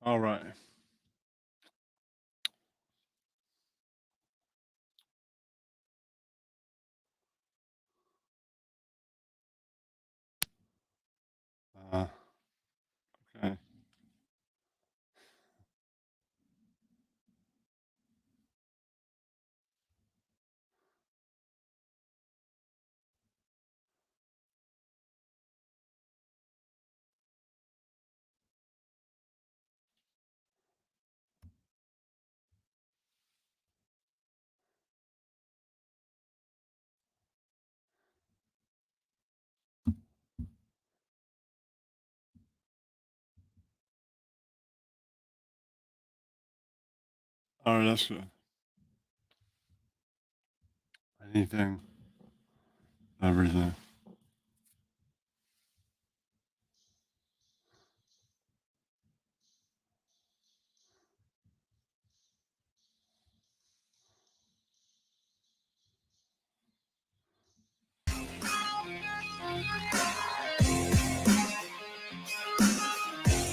All right. Okay. All right, that's good. Anything, everything.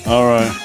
All right.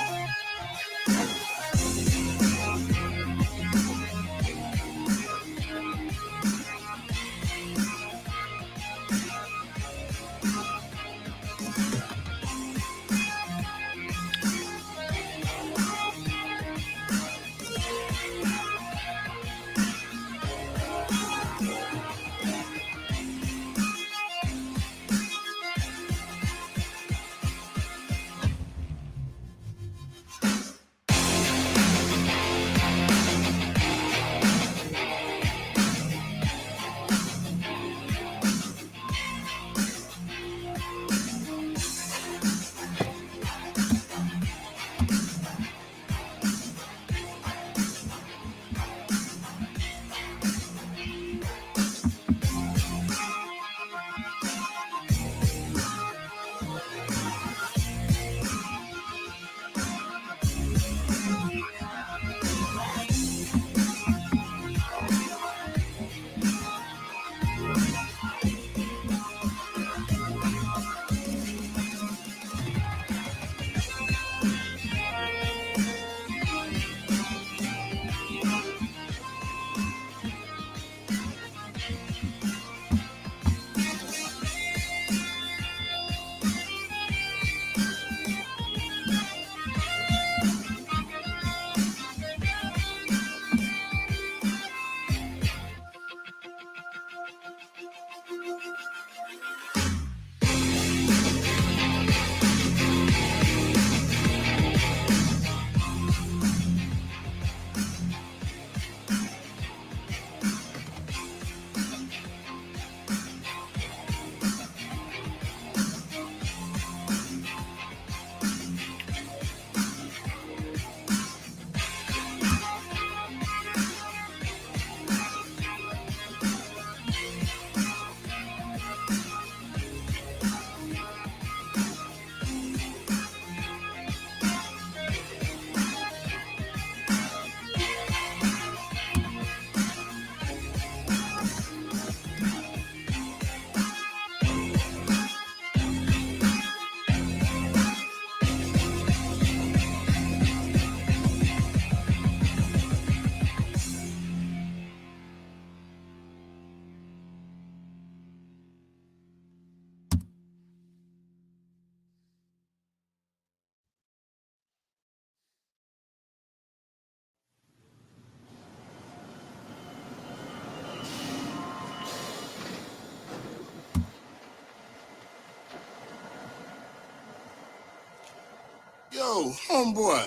Yo, homeboy,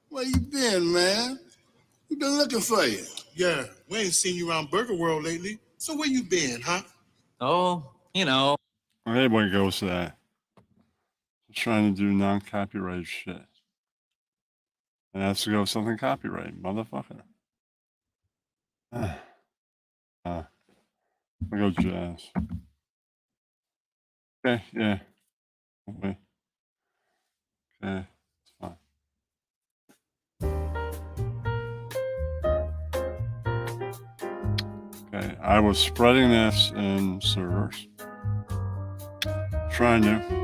where you been, man? We been looking for you. Yeah, we ain't seen you around Burger World lately. So where you been, huh? Oh, you know. Everybody goes to that. Just trying to do non-copyright shit. And that's to go with something copyright, motherfucker. I go jazz. Okay, yeah. Okay. Okay, it's fine. Okay, I was spreading this in servers. Trying to.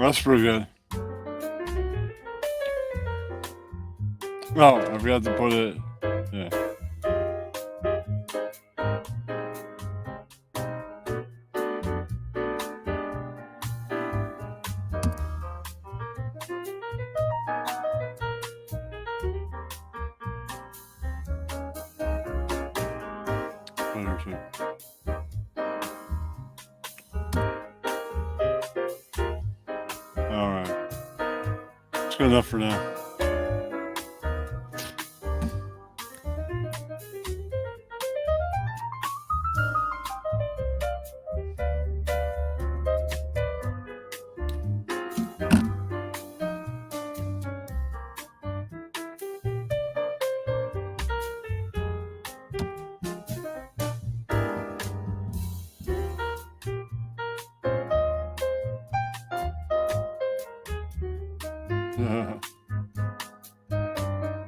That's pretty good. Oh, I forgot to put it. Yeah. There too. All right. It's good enough for now.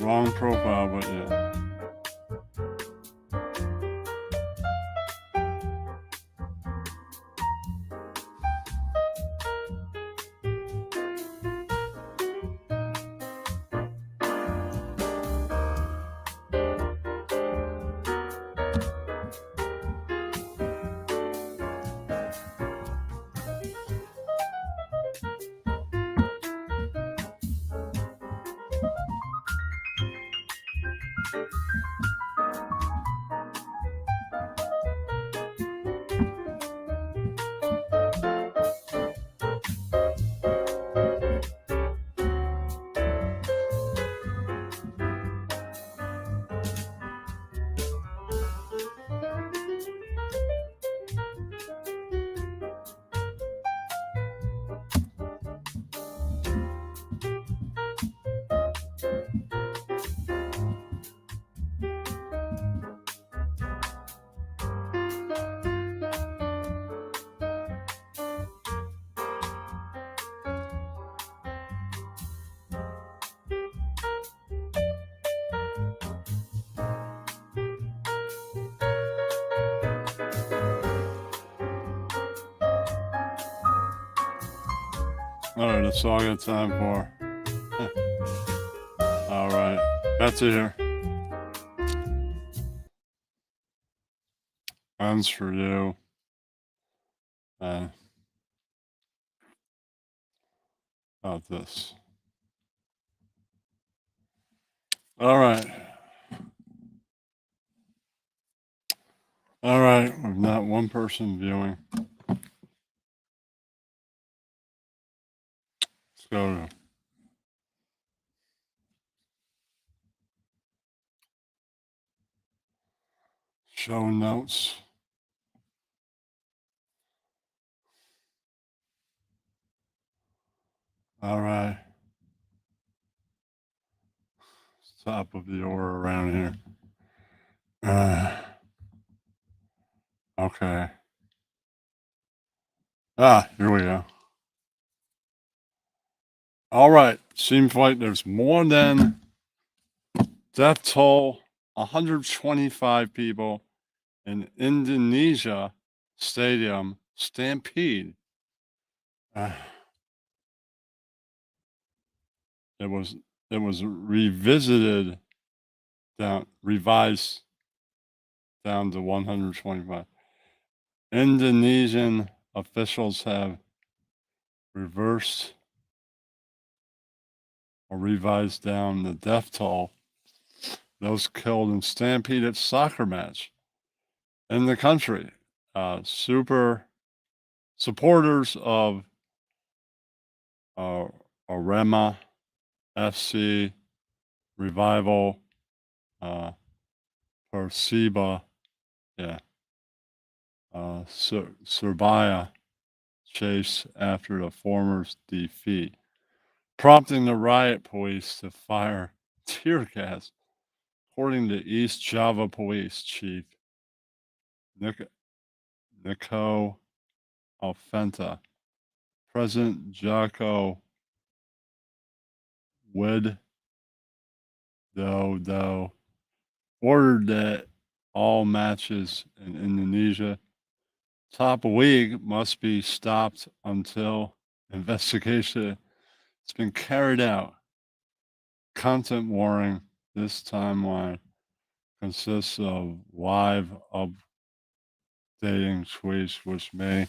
Wrong profile, but yeah. All right, that's all I got time for. All right, that's it here. One's for you. And about this. All right. All right, we've not one person viewing. Let's go to show notes. All right. Top of the order around here. Okay. Here we go. All right. Seems like there's more than death toll, 125 people in Indonesia stadium stampede. It was revised down to 125. Indonesian officials have reversed or revised down the death toll. Those killed in stampede soccer match in the country. Super supporters of Arema FC, Revival, Persiba, yeah, Serbia chase after the former's defeat, prompting the riot police to fire tear gas, according to East Java Police Chief Nico Alfenta. President Joko Widodo ordered that all matches in Indonesia top league must be stopped until investigation has been carried out. Content warning this timeline consists of live updating tweets which may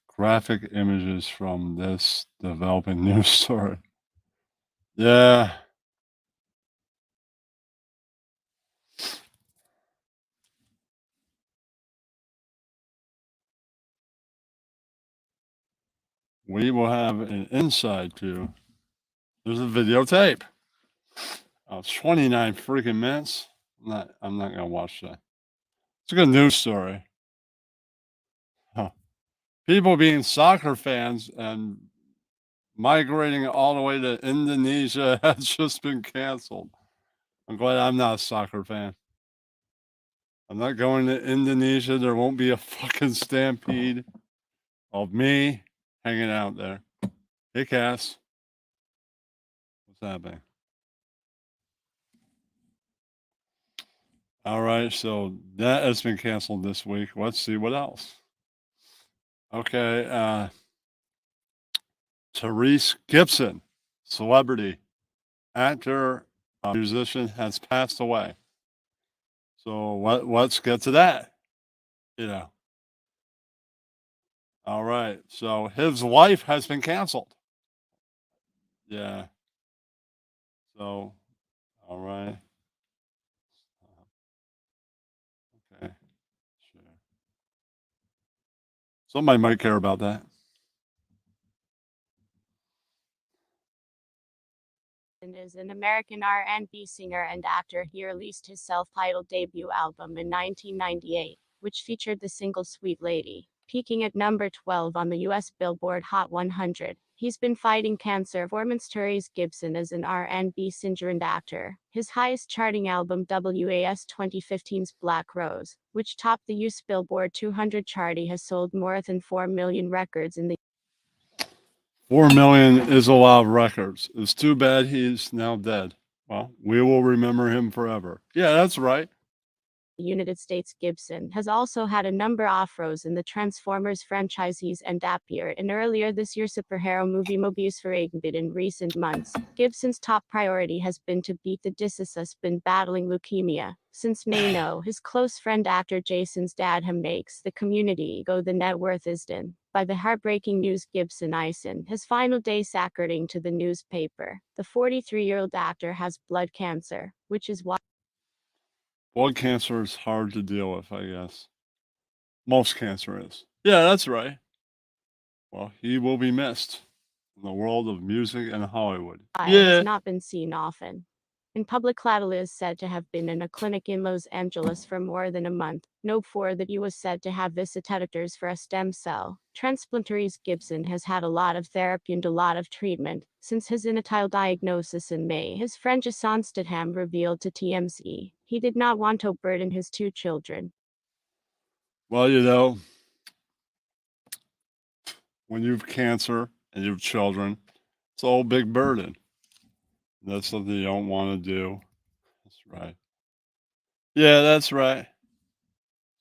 graphic images from this developing news story. Yeah. We will have an inside too. There's a videotape. 29 freaking minutes. I'm not gonna watch that. It's a good news story. Huh. People being soccer fans and migrating all the way to Indonesia has just been canceled. I'm glad I'm not a soccer fan. I'm not going to Indonesia. There won't be a fucking stampede of me hanging out there. Hey, Cass. What's happening? All right, so that has been canceled this week. Let's see what else. Okay, Therese Gibson, celebrity, actor, musician, has passed away. So let's get to that. You know. All right. So his life has been canceled. Yeah. So, all right. Okay. Sure. Somebody might care about that. Is an American R&B singer and actor. He released his self-titled debut album in 1998, which featured the single Sweet Lady, peaking at number 12 on the U.S. Billboard Hot 100. He's been fighting cancer for months. Therese Gibson is an R&B singer and actor. His highest charting album was 2015's Black Rose, which topped the U.S. Billboard 200 chart. He has sold more than 4 million records in the 4 million is a lot of records. It's too bad he's now dead. Well, we will remember him forever. Yeah, that's right. United States. Gibson has also had a number of off-roles in the Transformers franchises and appeared in earlier this year's superhero movie Mobius for Ignite. In recent months, Gibson's top priority has been to beat the disease. Has been battling leukemia since May. No, his close friend actor Jason's dad makes the community go. The net worth is done by the heartbreaking news. Gibson Ison his final days. According to the newspaper, the 43-year-old actor has blood cancer, which is why Blood cancer is hard to deal with, I guess. Most cancer is. Yeah, that's right. Well, he will be missed in the world of music and Hollywood. has not been seen often in public. Cladel is said to have been in a clinic in Los Angeles for more than a month. No, before that he was said to have detectors for a stem cell transplant. Therese Gibson has had a lot of therapy and a lot of treatment since his initial diagnosis in May. His friend Jason Statham revealed to TMZ he did not want to burden his two children. Well, you know, when you have cancer and you have children, it's all a big burden. That's something you don't want to do. That's right. Yeah, that's right.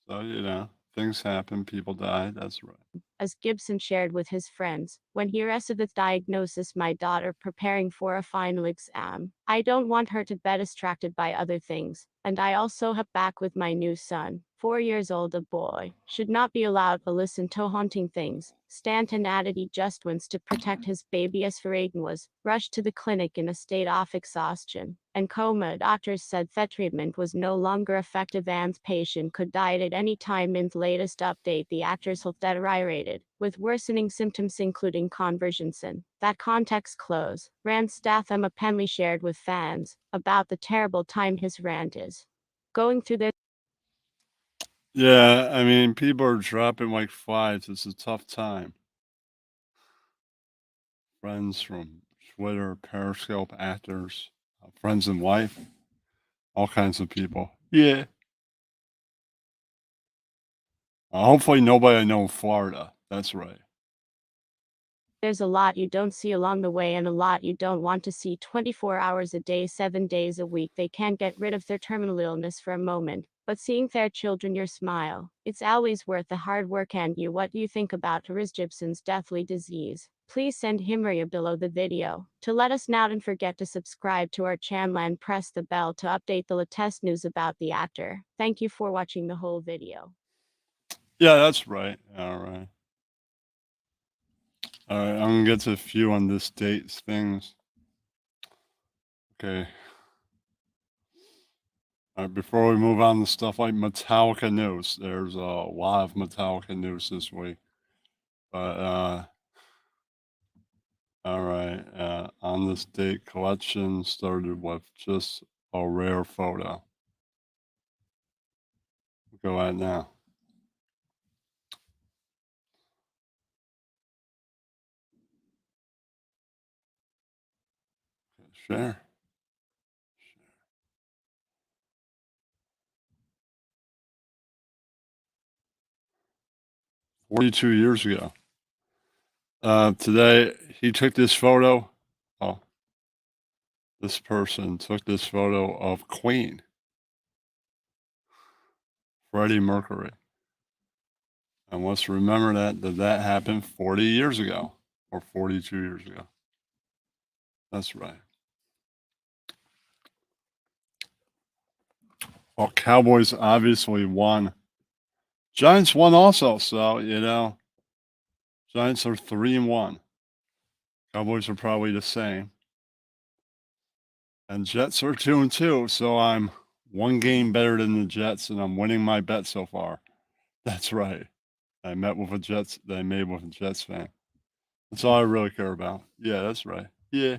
So, you know, things happen, people die. That's right. As Gibson shared with his friends, when he received the diagnosis, my daughter preparing for a final exam. I don't want her to be distracted by other things, and I also have back with my new son, 4 years old. A boy should not be allowed to listen to haunting things. Stanton added he just wants to protect his baby. As Reagan was rushed to the clinic in a state of exhaustion and coma. Doctors said that treatment was no longer effective and the patient could die at any time. In the latest update, the actor's health deteriorated, with worsening symptoms including conversions. In that context close, Rand Statham apparently shared with fans about the terrible time his rant is going through. Their Yeah, I mean, people are dropping like flies. It's a tough time. Friends from Twitter, Periscope, actors, friends and wife, all kinds of people. Yeah. Hopefully, nobody I know in Florida. That's right. There's a lot you don't see along the way and a lot you don't want to see 24 hours a day, 7 days a week. They can't get rid of their terminal illness for a moment, but seeing their children your smile, it's always worth the hard work. And you, what do you think about Riz Gibson's deathly disease? Please send Himria below the video to let us know, and forget to subscribe to our channel and press the bell to update the latest news about the actor. Thank you for watching the whole video. Yeah, that's right. All right. All right, I'm gonna get to a few on this dates things. Okay. All right, before we move on to stuff like Metallica news, there's a lot of Metallica news this week. But all right, on this date, collection started with just a rare photo. Go at now. Share. 42 years ago. Today, he took this photo. Oh, this person took this photo of Queen, Freddie Mercury. And let's remember that happened 40 years ago or 42 years ago. That's right. Well, Cowboys obviously won. Giants won also, so Giants are 3-1. Cowboys are probably the same. And Jets are 2-2, so I'm one game better than the Jets, and I'm winning my bet so far. That's right. I made with a Jets fan. That's all I really care about. Yeah, that's right. Yeah.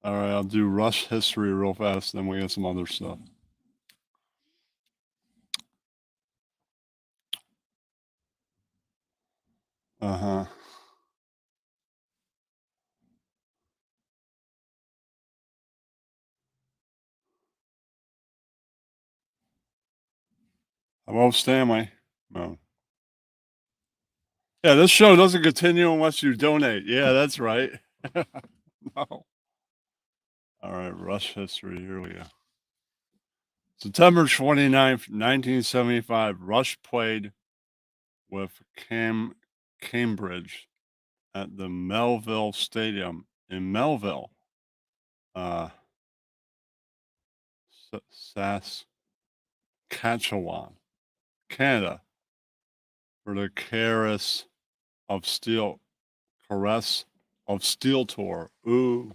All right, I'll do Rush history real fast, then we get some other stuff. Uh-huh. Hello, Stanley. No. Yeah, this show doesn't continue unless you donate. Yeah, that's right. No. All right, Rush history. Here we go. September 29th, 1975, Rush played with Cambridge at the Melville Stadium in Melville, Saskatchewan, Canada, for the Caress of Steel tour. Ooh,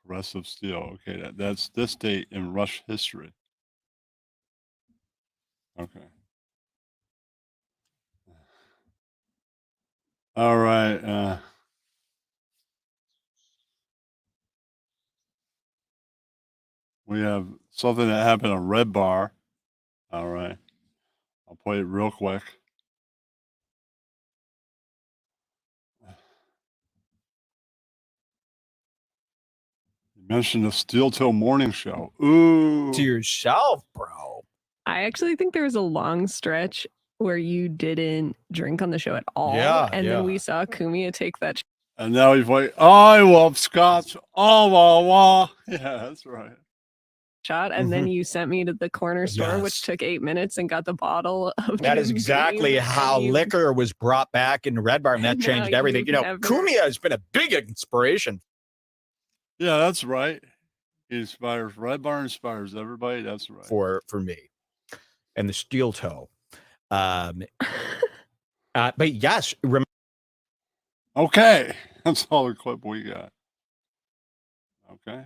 Caress of Steel. Okay, that's this date in Rush history. Okay. All right. We have something that happened on Red Bar. All right. I'll play it real quick. You mentioned the Steel Toe Morning Show. Ooh. To yourself, bro. I actually think there was a long stretch where you didn't drink on the show at all. Yeah, and yeah. then we saw Kumia take that And now he's like, I love scotch. Oh, wah, wah. Yeah, that's right. shot, and then you sent me to the corner store, which Yes. took 8 minutes, and got the bottle of That is Jim exactly Beam, how and you- liquor was brought back in Red Bar, and that No, changed everything. you've You know, never- Kumia has been a big inspiration Yeah, that's right. He inspires. Red Bar inspires everybody. That's right. for me. And the steel toe. But yes, Okay. That's all the clip we got. Okay.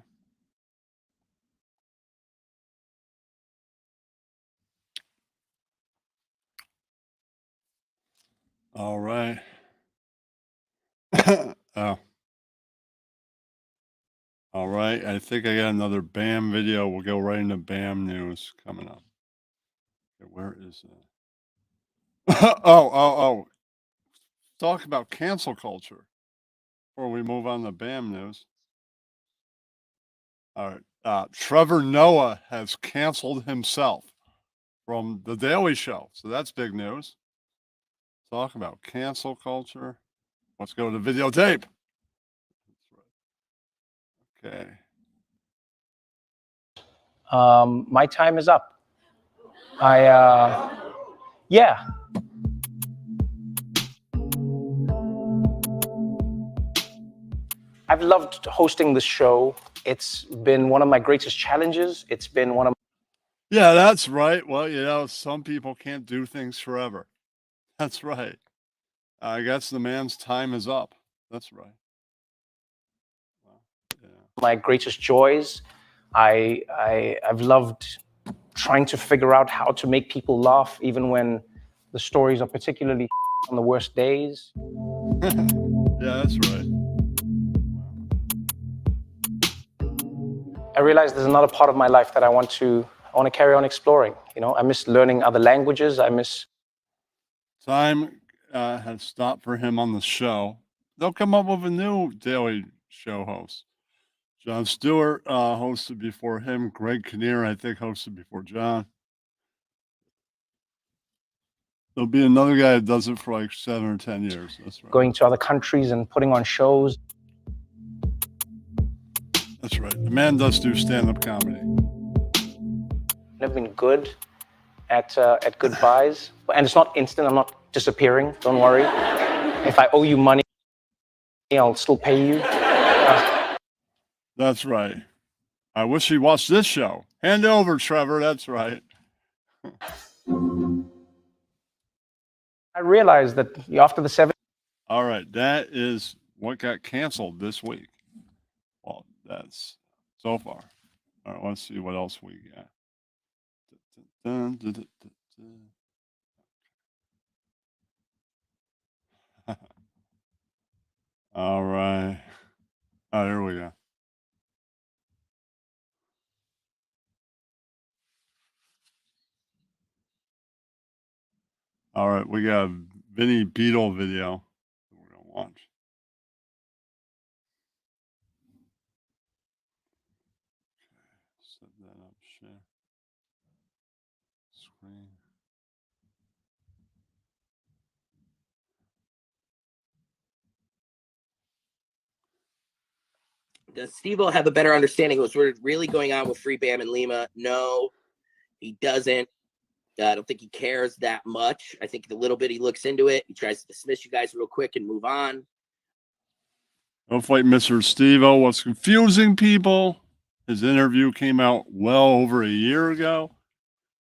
All right. Oh. All right. I think I got another BAM video. We'll go right into BAM news coming up. Okay, where is it? Oh. Talk about cancel culture before we move on to BAM news. All right. Trevor Noah has canceled himself from The Daily Show. So that's big news. Talk about cancel culture. Let's go to videotape. Okay. My time is up. Yeah. I've loved hosting this show. It's been one of my greatest challenges. It's been one of Yeah, that's right. Well, you know, some people can't do things forever. That's right. I guess the man's time is up. That's right. Well, yeah. my greatest joys. I've loved trying to figure out how to make people laugh, even when the stories are particularly on the worst days. Yeah, that's right. I realized there's another part of my life that I want to carry on exploring. You know, I miss learning other languages. I miss Time has stopped for him on the show. They'll come up with a new daily show host. Jon Stewart hosted before him. Greg Kinnear, I think, hosted before John. There'll be another guy that does it for like 7 or 10 years. That's right. going to other countries and putting on shows. That's right. The man does do stand-up comedy. I've been good at goodbyes, and it's not instant. I'm not disappearing. Don't worry. If I owe you money, I'll still pay you. That's right. I wish he watched this show. Hand it over, Trevor. That's right. I realized that after the 7. All right. That is what got canceled this week. Well, that's so far. All right. Let's see what else we got. Dun, dun, dun, dun, dun. All right. Oh, here we go. All right, we got a Vinny Beetle video that we're gonna watch. Set that up, share screen. Does Steve-O have a better understanding of what's really going on with Free Bam and Lima? No, he doesn't. I don't think he cares that much. I think the little bit he looks into it, he tries to dismiss you guys real quick and move on. Don't fight Mr. Steve-O was confusing people. His interview came out well over a year ago.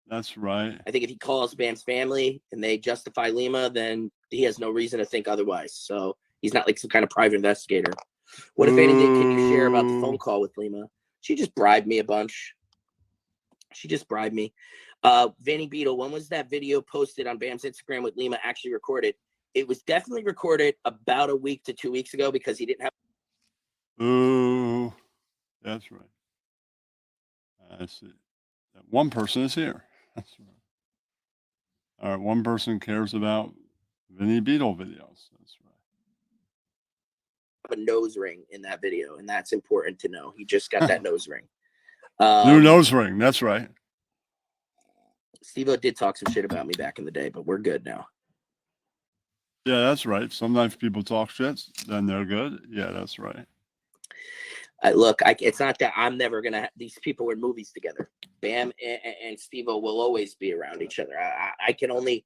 That's right. I think if he calls Bam's family and they justify Lima, then he has no reason to think otherwise. So he's not like some kind of private investigator. What, if anything, can you share about the phone call with Lima? She just bribed me a bunch. She just bribed me. Vinny Beetle, when was that video posted on Bam's Instagram with Lima actually recorded? It was definitely recorded about a week to 2 weeks ago because he didn't have. Ooh, that's right. I see. That one person is here. That's right. All right, one person cares about Vinny Beetle videos. That's right. A nose ring in that video, and that's important to know. He just got that nose ring. New nose ring. That's right. Steve-O did talk some shit about me back in the day, but we're good now. Yeah, that's right. Sometimes people talk shit, then they're good. Yeah, that's right. Look, it's not that I'm never gonna. These people were in movies together. Bam and Steve-O will always be around each other. I can only.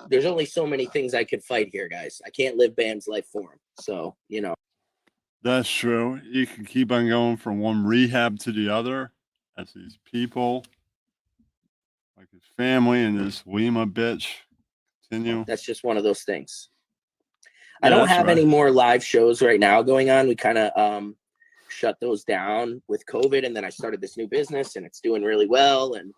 There's only so many things I could fight here, guys. I can't live Bam's life for him. So you know. That's true. You can keep on going from one rehab to the other as these people, like his family and this Lima bitch, continue. That's just one of those things. Yeah, I don't that's have right. any more live shows right now going on. We kind of shut those down with COVID, and then I started this new business, and it's doing really well. And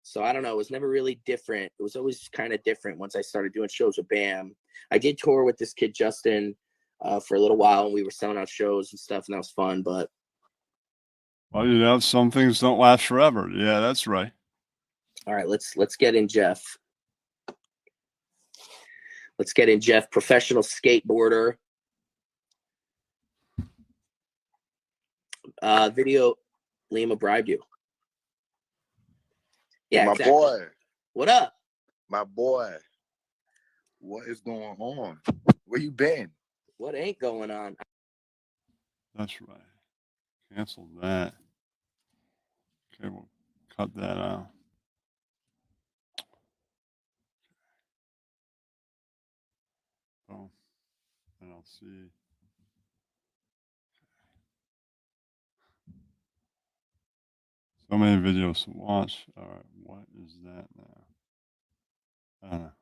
so I don't know. It was never really different. It was always kind of different once I started doing shows with Bam. I did tour with this kid Justin for a little while, and we were selling out shows and stuff, and that was fun. But Well, you know, some things don't last forever. Yeah, that's right. all right, let's get in Jeff. Let's get in Jeff, professional skateboarder. Video, Lima bribed you. Yeah, my exactly. boy. What up? My boy, what is going on? Where you been? What ain't going on? That's right. Cancel that. Okay, we'll cut that out. Oh, and I'll see. So many videos to watch. All right, what is that now? I don't know.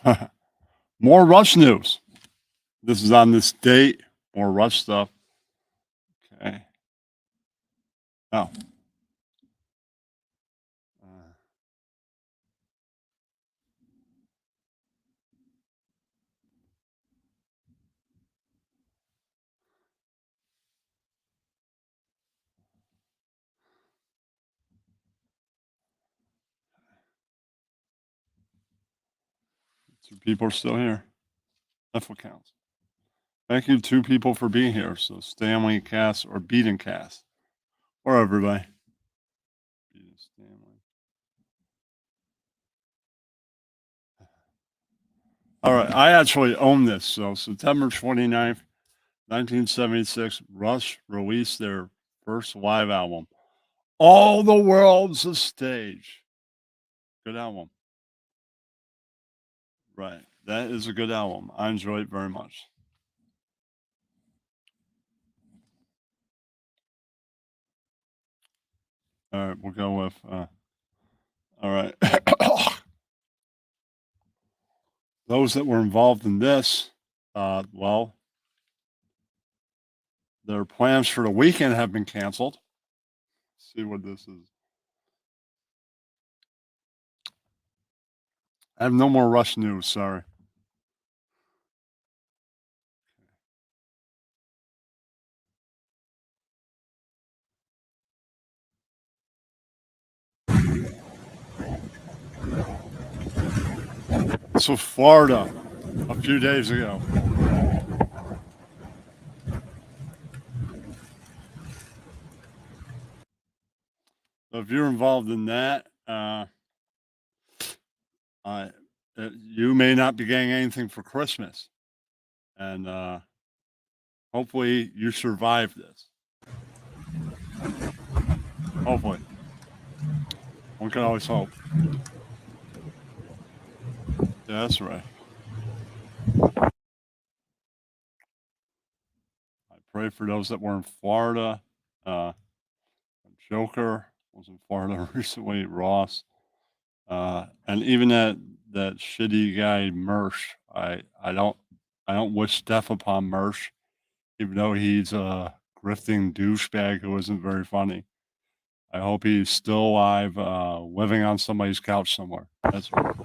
Oh, more Rush news. This is on this date. More Rush stuff. Okay. Oh. Two people are still here. That's what counts. Thank you, two people, for being here. So Stanley, Cass, or Beaton Cass. Or everybody. Beaton Stanley. All right. I actually own this. So September 29th, 1976, Rush released their first live album, All the World's a Stage. Good album. Right. That is a good album. I enjoy it very much. All right. We'll go with, all right. Those that were involved in this, well, their plans for the weekend have been canceled. Let's see what this is. I have no more Rush news. Sorry. This was Florida a few days ago. So if you're involved in that, you may not be getting anything for Christmas. And hopefully you survive this. Hopefully. One can always hope. Yeah, that's right. I pray for those that were in Florida. Joker was in Florida recently, Ross. And even that shitty guy Mersh, I don't wish death upon Mersh, even though he's a grifting douchebag who isn't very funny. I hope he's still alive, living on somebody's couch somewhere. That's right.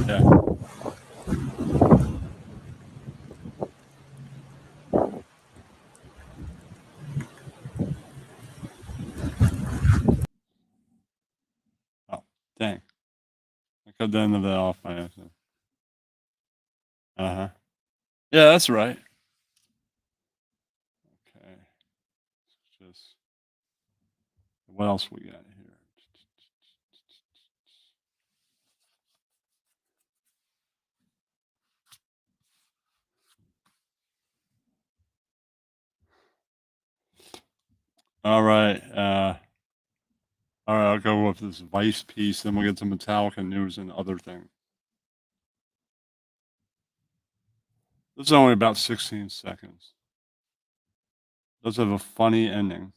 Yeah. Oh, dang. I cut the end of that off by accident. Uh-huh. Yeah, that's right. Okay. Just what else we got here? All right. All right, I'll go with this Vice piece, then we'll get to Metallica news and other things. This is only about 16 seconds. Does have a funny ending.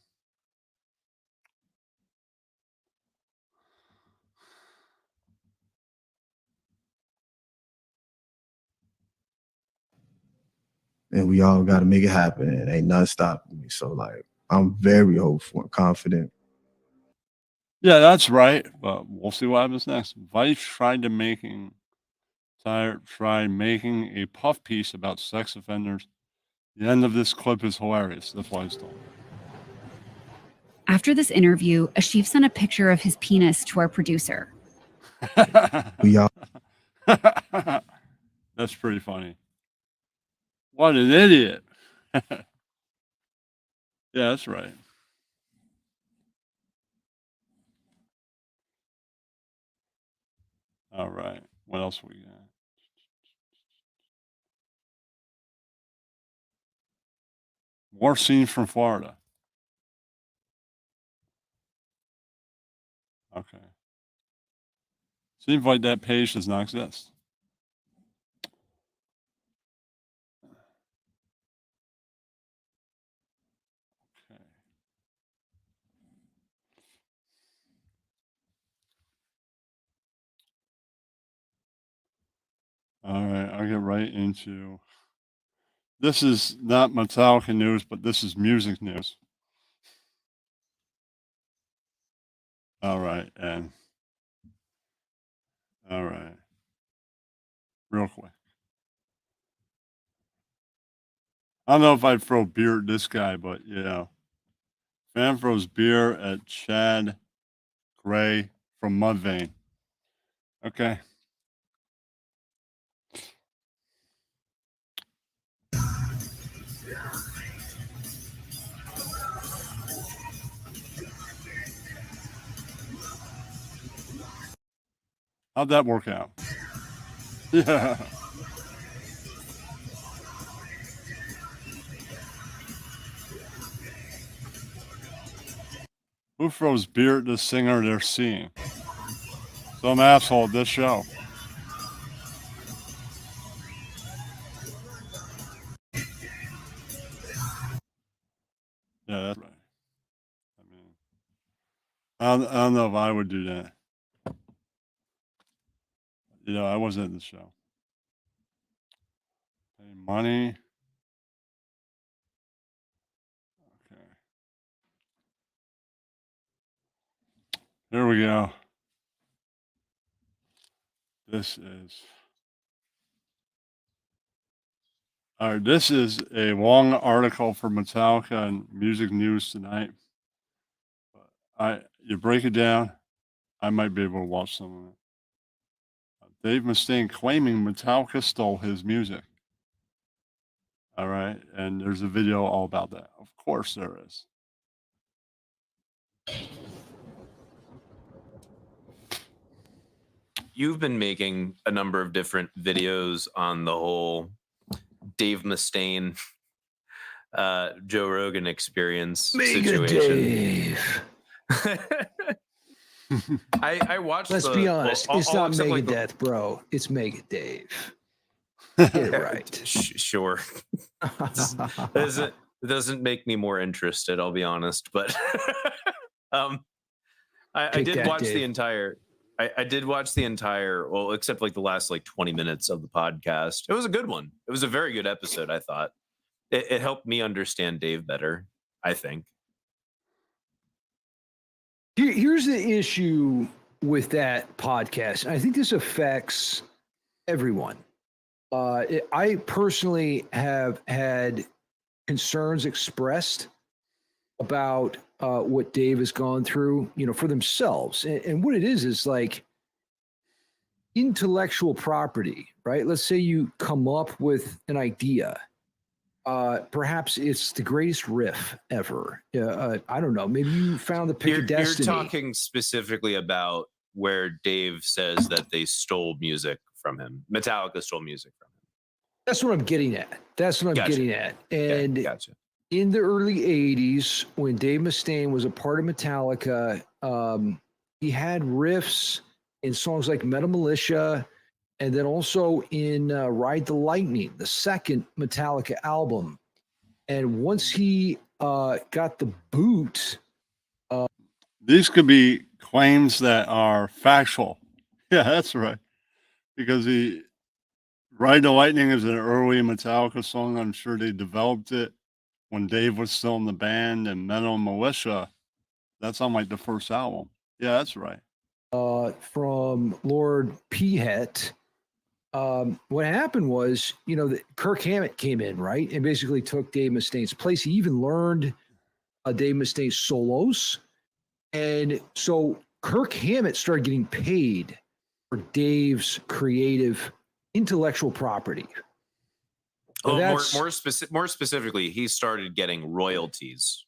And we all got to make it happen. And ain't nothing stopping me. So, like, I'm very hopeful and confident. Yeah, that's right. But we'll see what happens next. Vice tried making a puff piece about sex offenders. The end of this clip is hilarious. That's why I stole it. After this interview, Ashif sent a picture of his penis to our producer. We all That's pretty funny. What an idiot. Yeah, that's right. All right. What else we got? More scenes from Florida. Okay. Seems like that page does not exist. Okay. All right. I'll get right into. This is not Metallica news, but this is music news. All right. And all right. Real quick. I don't know if I'd throw beer at this guy, but fan throws beer at Chad Gray from Mudvayne. Okay. How'd that work out? Yeah. Who throws beer at the singer they're seeing? Some asshole at this show. Yeah, that's right. I mean, I don't know if I would do that. I wasn't at the show. Pay money. Okay. Here we go. This is. All right, this is a long article for Metallica and Music News Tonight. You break it down, I might be able to watch some of it. Dave Mustaine claiming Metallica stole his music. All right, and there's a video all about that. Of course there is. You've been making a number of different videos on the whole Dave Mustaine, Joe Rogan experience situation. I watched. Let's be honest. It's not Megadeth, bro. It's Megadeth. Get it right. Sure. It doesn't make me more interested. I'll be honest, but I did watch the entire. I did watch the entire, well, except like the last 20 minutes of the podcast. It was a good one. It was a very good episode, I thought. It helped me understand Dave better, I think. Here's the issue with that podcast. I think this affects everyone. I personally have had concerns expressed about what Dave has gone through, for themselves. And what it is like intellectual property, right? Let's say you come up with an idea. Perhaps it's the greatest riff ever. I don't know. Maybe you found the pick of destiny. You're talking specifically about where Dave says that they stole music from him. Metallica stole music from him. That's what I'm getting at. Getting at. And gotcha. In the early 80s, when Dave Mustaine was a part of Metallica, he had riffs in songs like Metal Militia, and then also in Ride the Lightning, the second Metallica album. And once he got the boot... These could be claims that are factual. Yeah, that's right. Because Ride the Lightning is an early Metallica song. I'm sure they developed it when Dave was still in the band, and Metal Militia, that's on the first album. Yeah, that's right. From Lord Peahet. What happened was, Kirk Hammett came in, right? And basically took Dave Mustaine's place. He even learned Dave Mustaine's solos. And so Kirk Hammett started getting paid for Dave's creative intellectual property. Oh, that's more specifically, he started getting royalties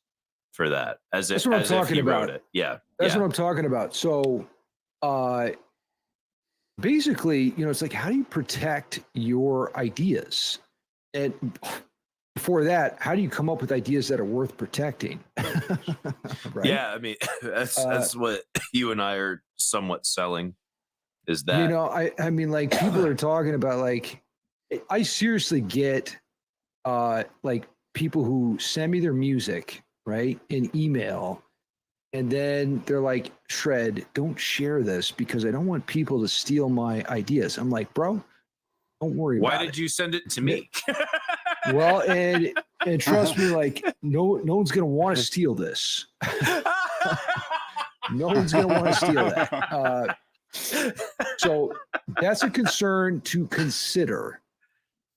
for that as that's if, what I'm as if talking he about. wrote it. Yeah, That's yeah. what I'm talking about. So, basically, it's like, how do you protect your ideas? And before that, how do you come up with ideas that are worth protecting? Right? Yeah, I mean, that's what you and I are somewhat selling. Is that I mean, like, people are talking about, like, I seriously get like people who send me their music, right, in email, and then they're like, Shred, don't share this because I don't want people to steal my ideas. I'm like, bro, don't worry why about did it. you send it to me? Well, and trust me, like, no one's gonna want to steal this. No one's gonna want to steal that. So that's a concern to consider.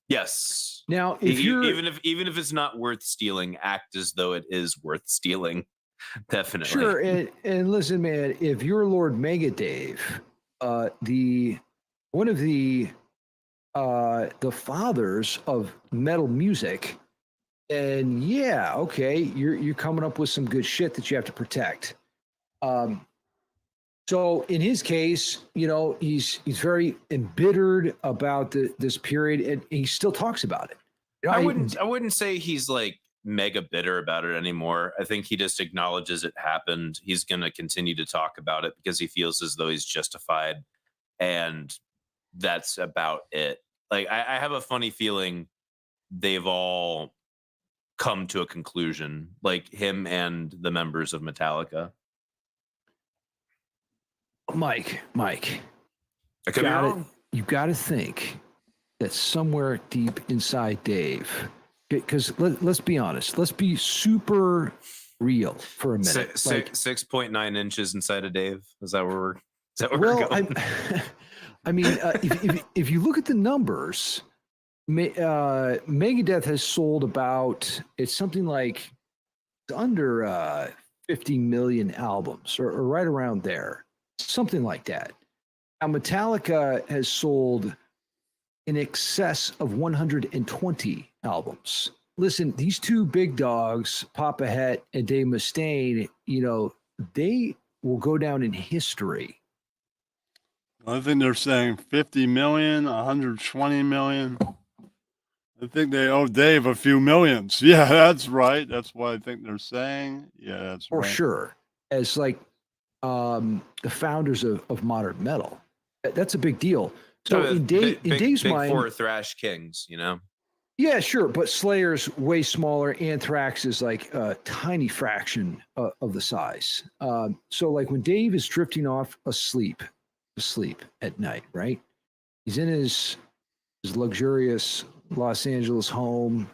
Yes. Now, if you're even if it's not worth stealing, act as though it is worth stealing. Definitely. sure, and listen, man, if you're Lord Mega Dave, the one of the fathers of metal music, and yeah, okay, you're coming up with some good shit that you have to protect. So in his case, he's very embittered about this period, and he still talks about it. I wouldn't say he's like mega bitter about it anymore. I think he just acknowledges it happened. He's going to continue to talk about it because he feels as though he's justified, and that's about it. Like I have a funny feeling they've all come to a conclusion, like him and the members of Metallica. Mike, I could be wrong. you got to think that somewhere deep inside Dave, because let's be honest, let's be super real for a minute. 6.9 inches inside of Dave. Is that where we're Well, going? I mean, if you look at the numbers, Megadeth has sold about, it's something like under 50 million albums, or right around there, something like that. Now, Metallica has sold in excess of 120 albums. Listen, these two big dogs, Papa Het and Dave Mustaine, they will go down in history. I think they're saying 50 million, 120 million. I think they owe Dave a few millions. Yeah, that's right. That's what I think they're saying. Yeah, that's For right. sure. As like the founders of modern metal. That's a big deal. So in Dave's big mind, four thrash kings, yeah, sure, but Slayer's way smaller. Anthrax is like a tiny fraction of the size. So like when Dave is drifting off asleep at night, right? He's in his luxurious Los Angeles home.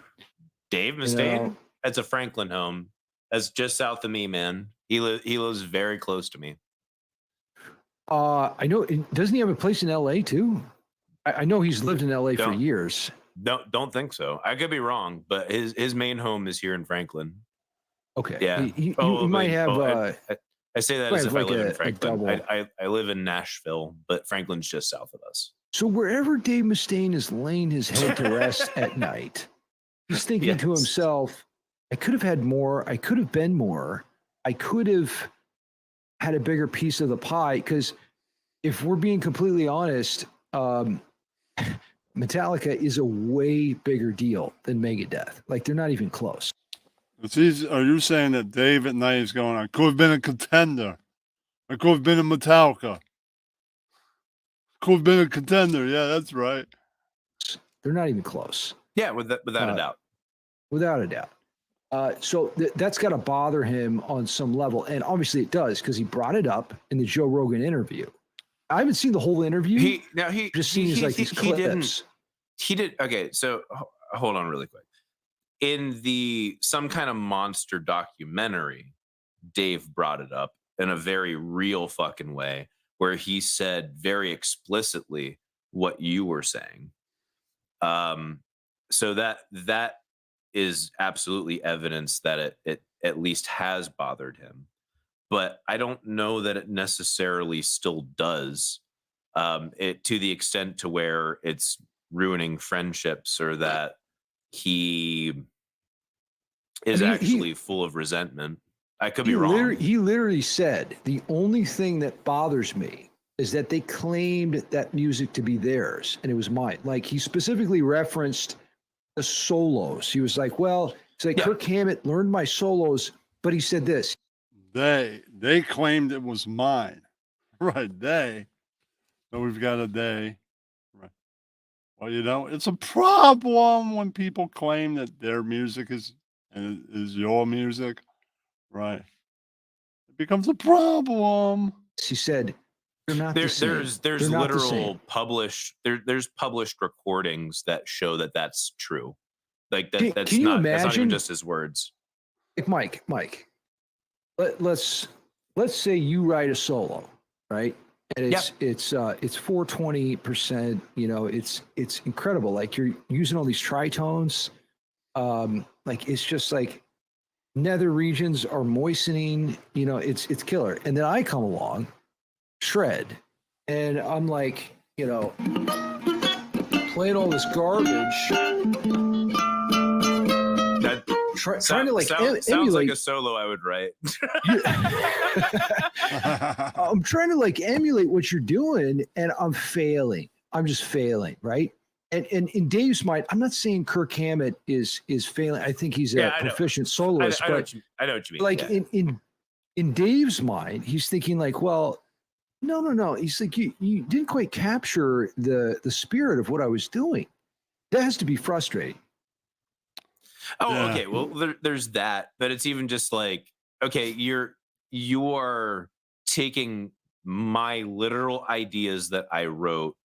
Dave Mustaine? That's a Franklin home. That's just south of me, man. He lives very close to me. I know. Doesn't he have a place in LA too? I know he's lived in LA for years. Don't think so. I could be wrong, but his main home is here in Franklin. Okay. Yeah. You might have. I say that as if I live in Franklin. I I live in Nashville, but Franklin's just south of us. So wherever Dave Mustaine is laying his head to rest at night, he's thinking to himself, I could have had more. I could have been more. I could have had a bigger piece of the pie. Because if we're being completely honest, Metallica is a way bigger deal than Megadeth. Like, they're not even close. It's easy. Are you saying that Dave at night is going, I could have been a contender. I could have been a Metallica. Could have been a contender. Yeah, that's right. They're not even close. Yeah, without a doubt. Without a doubt. So that's got to bother him on some level. And obviously it does, because he brought it up in the Joe Rogan interview. I haven't seen the whole interview. He just seen these clips. He did. Okay, so hold on really quick. In the some kind of monster documentary, Dave brought it up in a very real fucking way, where he said very explicitly what you were saying. So that is absolutely evidence that it at least has bothered him. But I don't know that it necessarily still does, it to the extent to where it's ruining friendships, or that he is actually full of resentment. I could be wrong. He literally said, the only thing that bothers me is that they claimed that music to be theirs and it was mine. Like, he specifically referenced the solos. He was like, well, it's like Kirk Hammett learned my solos, but he said this. They claimed it was mine. Right, they. So we've got a they. Right. Well, it's a problem when people claim that their music is your music. Right. It becomes a problem. He said, they're not the same. There's They're not the same. literal published there's published recordings that show that that's true. Like that that's can you not that's not even imagine? just his words. Mike, let's say you write a solo, right? And it's 420%, it's incredible. Like, you're using all these tritones. Like, it's just like nether regions are moistening, it's killer. And then I come along, shred, and I'm like, playing all this garbage. Trying to like sounds emulate. like a solo I would write. I'm trying to like emulate what you're doing, and I'm failing. I'm just failing, right? And in Dave's mind, I'm not saying Kirk Hammett is failing. I think he's a proficient soloist. I know what you mean. Like, in Dave's mind, he's thinking like, well, no. He's like, you didn't quite capture the spirit of what I was doing. That has to be frustrating. Oh, yeah. Okay. Well, there's that, but it's even just like, okay, you are taking my literal ideas that I wrote,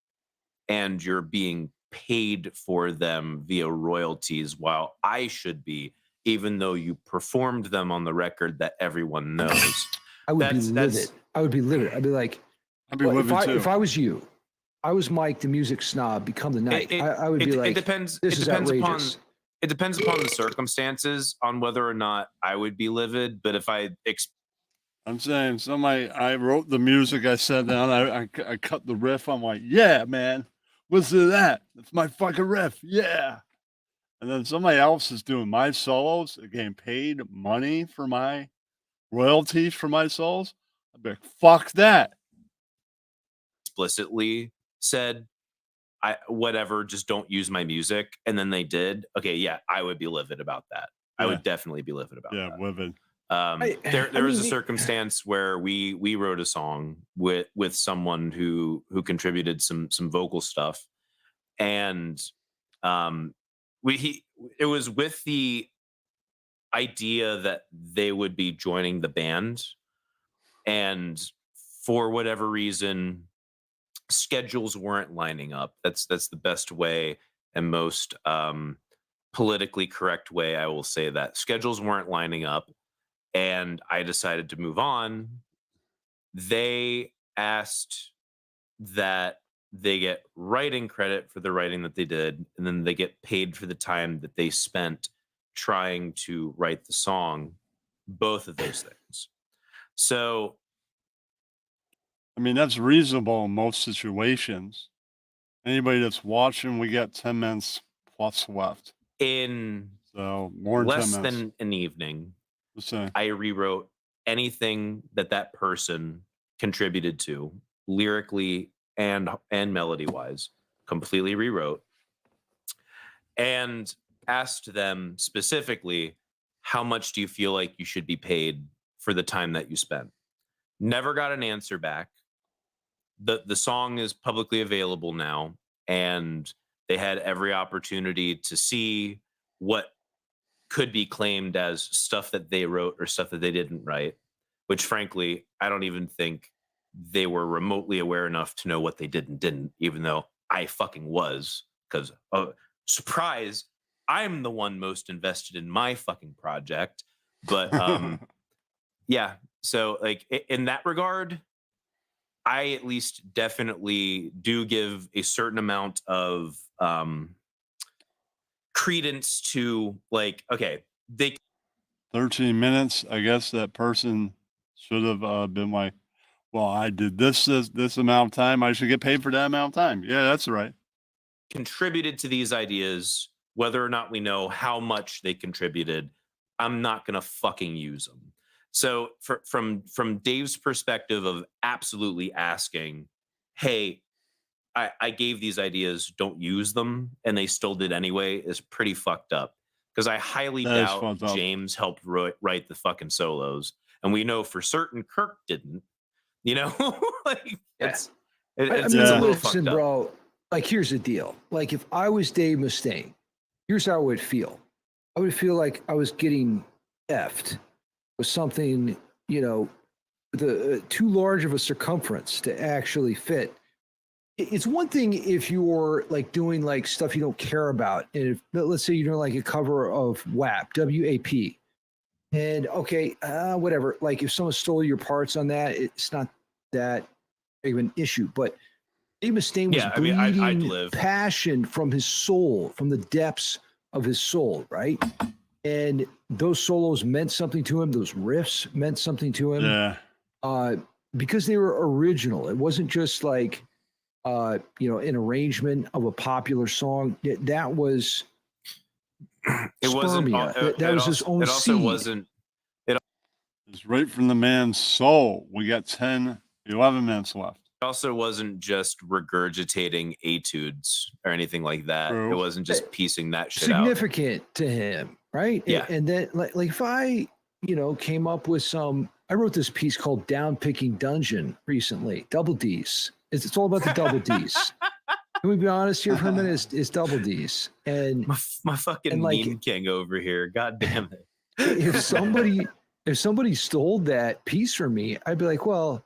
and you're being paid for them via royalties, while I should be, even though you performed them on the record that everyone knows. I would be livid. I'd be like, if I was you, I was Mike, the music snob, become the night. I would be like, it depends. This is outrageous. It depends upon the circumstances on whether or not I would be livid. But if I'm saying I wrote the music, I sat down, I cut the riff. I'm like, yeah, man, listen to that. That's my fucking riff. Yeah. And then somebody else is doing my solos, getting paid money for my royalties for my solos. I'd be like, fuck that. Explicitly said, whatever, just don't use my music, and then they did. Okay, yeah, I would be livid about that. I would definitely be livid about that. Yeah, livid. There was a circumstance where we wrote a song with someone who contributed some vocal stuff, and it was with the idea that they would be joining the band, and for whatever reason, schedules weren't lining up. That's the best way and most politically correct way I will say that. Schedules weren't lining up, and I decided to move on. They asked that they get writing credit for the writing that they did, and then they get paid for the time that they spent trying to write the song, both of those things. So I mean, that's reasonable in most situations. Anybody that's watching, we got 10 minutes plus left. So more than less 10 minutes. than an evening, I rewrote anything that person contributed to, lyrically and melody wise, completely rewrote, and asked them specifically, how much do you feel like you should be paid for the time that you spent? Never got an answer back. The song is publicly available now, and they had every opportunity to see what could be claimed as stuff that they wrote or stuff that they didn't write, which frankly, I don't even think they were remotely aware enough to know what they did and didn't, even though I fucking was, because surprise, I'm the one most invested in my fucking project. But yeah, so like in that regard, I at least definitely do give a certain amount of credence to, like, okay, they 13 minutes. I guess that person should have been like, well, I did this amount of time. I should get paid for that amount of time. Yeah, that's right. contributed to these ideas whether or not we know how much they contributed, I'm not going to fucking use them. So from Dave's perspective of absolutely asking, hey, I gave these ideas, don't use them, and they still did anyway, is pretty fucked up. Because I highly That is doubt fucked up. James helped write the fucking solos, and we know for certain Kirk didn't. You know, like it's I it's mean, a little listen, fucked up. bro. Like, here's the deal. Like, if I was Dave Mustaine, here's how I would feel. I would feel like I was getting effed with something, you know, the too large of a circumference to actually fit. It's one thing if you're like doing like stuff you don't care about, and if, let's say you're doing like a cover of WAP, WAP, and okay, whatever. Like if someone stole your parts on that, it's not that big of an issue. But Dave Mustaine was Yeah, I mean, I'd bleeding live. passion from his soul, from the depths of his soul, right? And those solos meant something to him. Those riffs meant something to him. Yeah. Because they were original. It wasn't just like, you know, an arrangement of a popular song. That was It wasn't. spermia. That was his own It also seed. wasn't. It's right from the man's soul. We got 11 minutes left. It also wasn't just regurgitating etudes or anything like that. True. It wasn't just piecing that shit out. Significant to him, right? Yeah. And then, like if I, you know, came up with some, I wrote this piece called "Down Picking Dungeon" recently. Double D's. It's all about the double D's. Can we be honest here for a minute? It's double D's. And my fucking like, meme king over here. God damn it. if somebody stole that piece from me, I'd be like, well,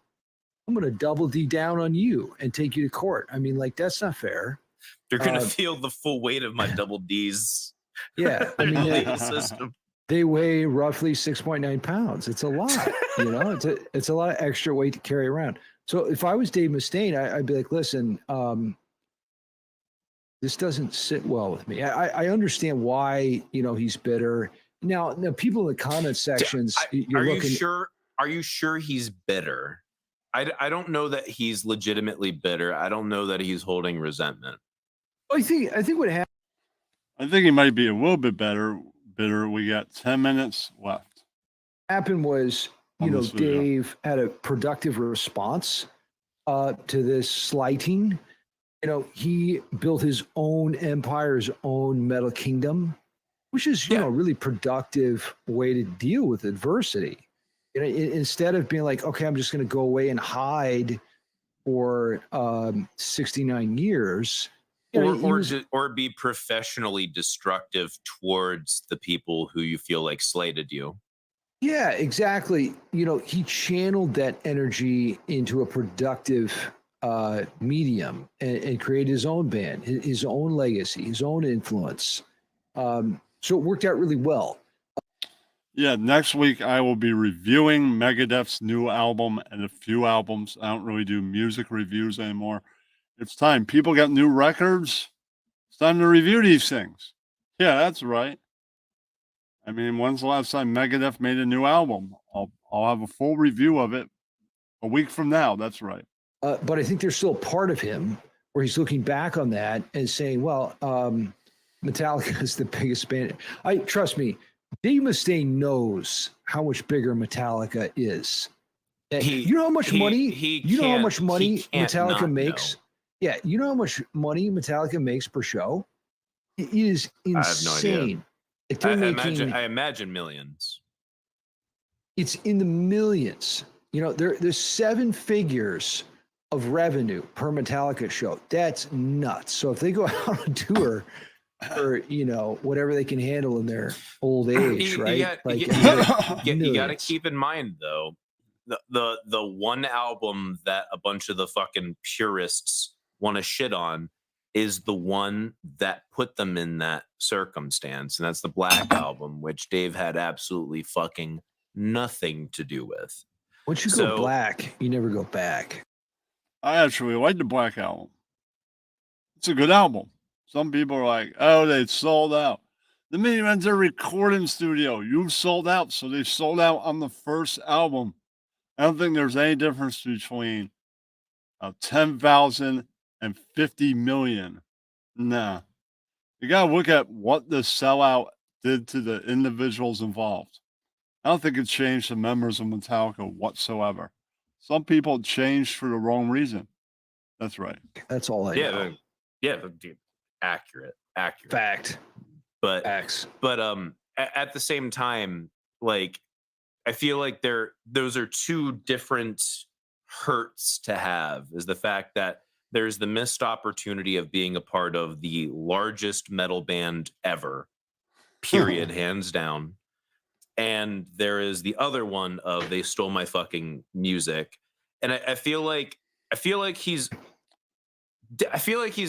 I'm going to double D down on you and take you to court. I mean, like, that's not fair. You're gonna feel the full weight of my double D's. Yeah, I in the mean, legal system. They weigh roughly 6.9 pounds. It's a lot, you know. It's a lot of extra weight to carry around. So if I was Dave Mustaine, I'd be like, listen, this doesn't sit well with me. I understand why, you know, he's bitter. Now people in the comment sections, Are you sure he's bitter? I don't know that he's legitimately bitter. I don't know that he's holding resentment. I think what happened. I think he might be a little bit bitter. We got 10 minutes left. Happened was, you know, Dave had a productive response to this slighting. You know, he built his own empire, his own metal kingdom, which is, you know, a really productive way to deal with adversity. You know, instead of being like, okay, I'm just going to go away and hide for 69 years. Or be professionally destructive towards the people who you feel like slighted you. Yeah, exactly. You know, he channeled that energy into a productive medium and created his own band, his own legacy, his own influence. So it worked out really well. Yeah, next week I will be reviewing Megadeth's new album and a few albums. I don't really do music reviews anymore. It's time. People got new records. It's time to review these things. Yeah, that's right. I mean, when's the last time Megadeth made a new album? I'll have a full review of it a week from now. That's right. But I think there's still part of him where he's looking back on that and saying, well, Metallica is the biggest band. Trust me, Dave Mustaine knows how much bigger Metallica is. You know how much money Metallica makes? Know. Yeah, you know how much money Metallica makes per show? It is insane. I have no idea. Like I imagine millions. It's in the millions. You know, there's 7 figures of revenue per Metallica show. That's nuts. So if they go out on tour for, you know, whatever they can handle in their old age, right? You got to keep in mind though, the one album that a bunch of the fucking purists want to shit on is the one that put them in that circumstance, and that's the Black Album, which Dave had absolutely fucking nothing to do with. Once you go black, you never go back. I actually like the Black Album. It's a good album. Some people are like, oh, they sold out. The minute you enter a recording studio, you've sold out. So they sold out on the first album. I don't think there's any difference between 10,000 and 50 million. Nah. You got to look at what the sellout did to the individuals involved. I don't think it changed the members of Metallica whatsoever. Some people changed for the wrong reason. That's right. That's all I know. Dude, accurate. Fact. But Facts. But at the same time, like, I feel like those are two different hurts to have. Is the fact that there's the missed opportunity of being a part of the largest metal band ever, period, hands down. And there is the other one of they stole my fucking music. And I feel like he's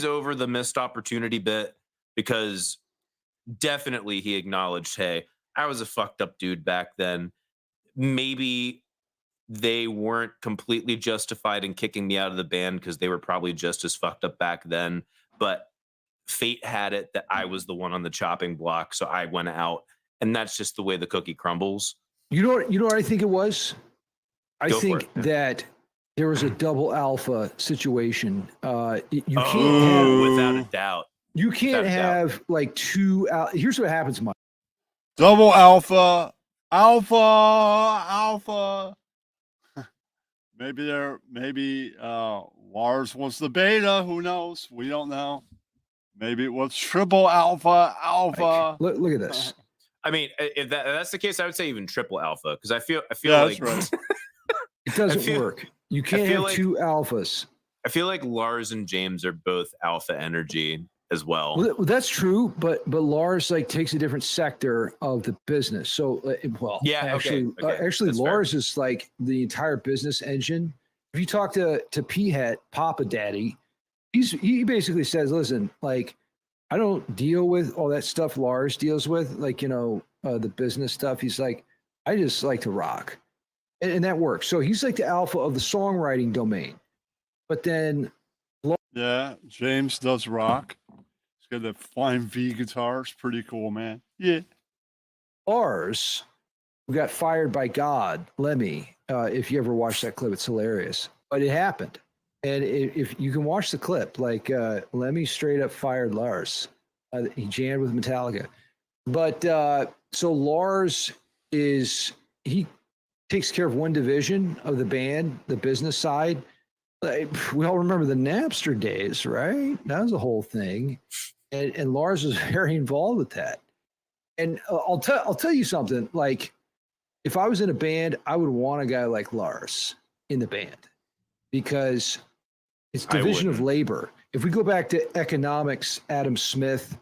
over the missed opportunity bit, because definitely he acknowledged, hey, I was a fucked up dude back then. Maybe they weren't completely justified in kicking me out of the band because they were probably just as fucked up back then. But fate had it that I was the one on the chopping block, so I went out. And that's just the way the cookie crumbles. You know what I think it was? I Go for think it, yeah. that there was a double alpha situation. You can't have, without a doubt. you can't Without a doubt. have like two. Here's what happens, Mike. Double alpha. Maybe Lars was the beta. Who knows? We don't know. Maybe it was triple alpha. Look at this. I mean, if that's the case, I would say even triple alpha, because I feel Yeah, like that's right. It doesn't work. You can't feel have like- two alphas. I feel like Lars and James are both alpha energy as well. Well, that's true, but Lars like takes a different sector of the business. So, Yeah, actually, okay, actually, that's fair. Lars is like the entire business engine. If you talk to P-Het, Papa Daddy, he basically says, listen, like, I don't deal with all that stuff Lars deals with, like, the business stuff. He's like, I just like to rock, and that works. So he's like the alpha of the songwriting domain. But then, Yeah, James does rock. He's got that flying V guitar. It's pretty cool, man. Yeah. Lars, who got fired by God, Lemmy. If you ever watch that clip, it's hilarious. But it happened. And if you can watch the clip, like Lemmy straight up fired Lars. He jammed with Metallica. But so Lars he takes care of one division of the band, the business side. Like, we all remember the Napster days, right? That was a whole thing. And Lars was very involved with that. And I'll tell you something. Like, if I was in a band, I would want a guy like Lars in the band, because it's division of labor. If we go back to economics, Adam Smith,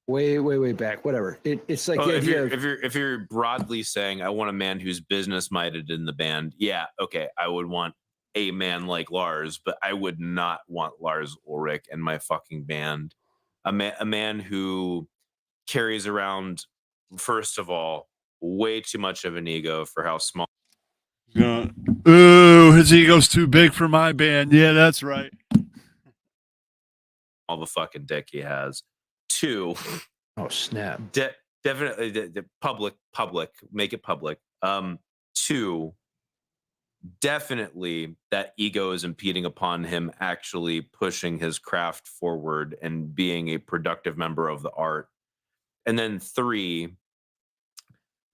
way back, whatever. It's like the idea if you're broadly saying I want a man who's business minded in the band, yeah, okay, I would want a man like Lars, but I would not want Lars Ulrich in my fucking band. A man who carries around, first of all, way too much of an ego for how small. Ooh, his ego's too big for my band. Yeah, that's right. All the fucking dick he has. Two. Oh snap! Definitely the public. Make it public. Two. Definitely that ego is impeding upon him actually pushing his craft forward and being a productive member of the art. And then three,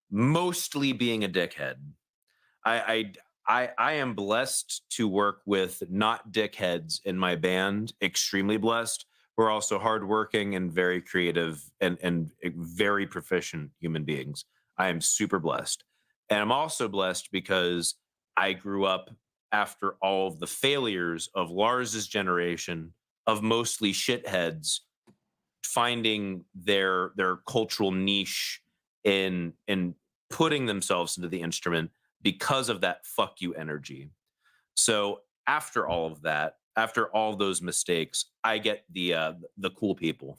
mostly being a dickhead. I am blessed to work with not dickheads in my band. Extremely blessed. We're also hardworking and very creative and very proficient human beings. I am super blessed. And I'm also blessed because I grew up after all of the failures of Lars's generation of mostly shitheads finding their cultural niche in putting themselves into the instrument because of that fuck you energy. So after all of that, after all those mistakes, I get the cool people,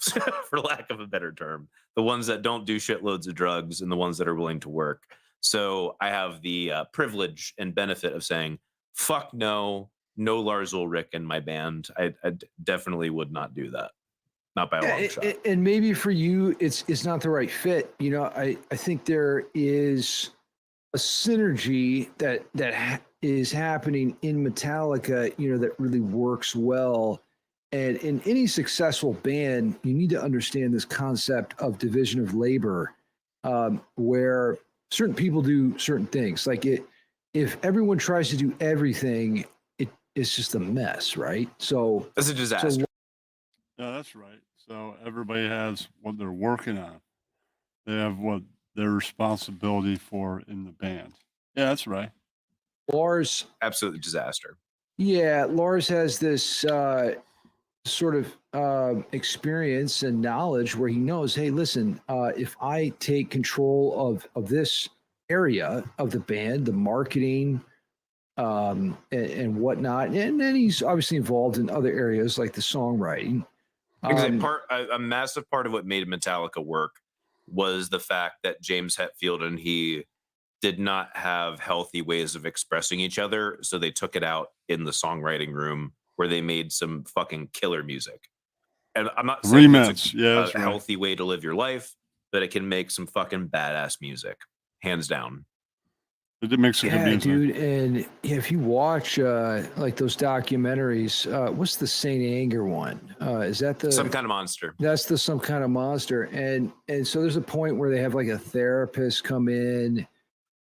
for lack of a better term, the ones that don't do shitloads of drugs and the ones that are willing to work. So I have the privilege and benefit of saying, fuck no Lars Ulrich in my band. I definitely would not do that. Not by a long shot. And maybe for you, it's not the right fit. I think there is a synergy that is happening in Metallica, that really works well. And in any successful band, you need to understand this concept of division of labor, where certain people do certain things. Like if everyone tries to do everything, it's just a mess, right? So It's a disaster. Yeah, that's right. So everybody has what they're working on. They have what their responsibility for in the band. Yeah, that's right. Lars, absolutely disaster. Yeah, Lars has this sort of experience and knowledge where he knows, hey, listen, if I take control of this area of the band, the marketing, and whatnot, and then he's obviously involved in other areas like the songwriting. Because a massive part of what made Metallica work was the fact that James Hetfield and he did not have healthy ways of expressing each other, so they took it out in the songwriting room where they made some fucking killer music. And I'm not saying it's a healthy way to live your life, but it can make some fucking badass music, hands down. It did make some good music. Dude, and if you watch like those documentaries, what's the Saint Anger one? Is that the Some Kind of Monster? That's the Some Kind of Monster, and so there's a point where they have like a therapist come in,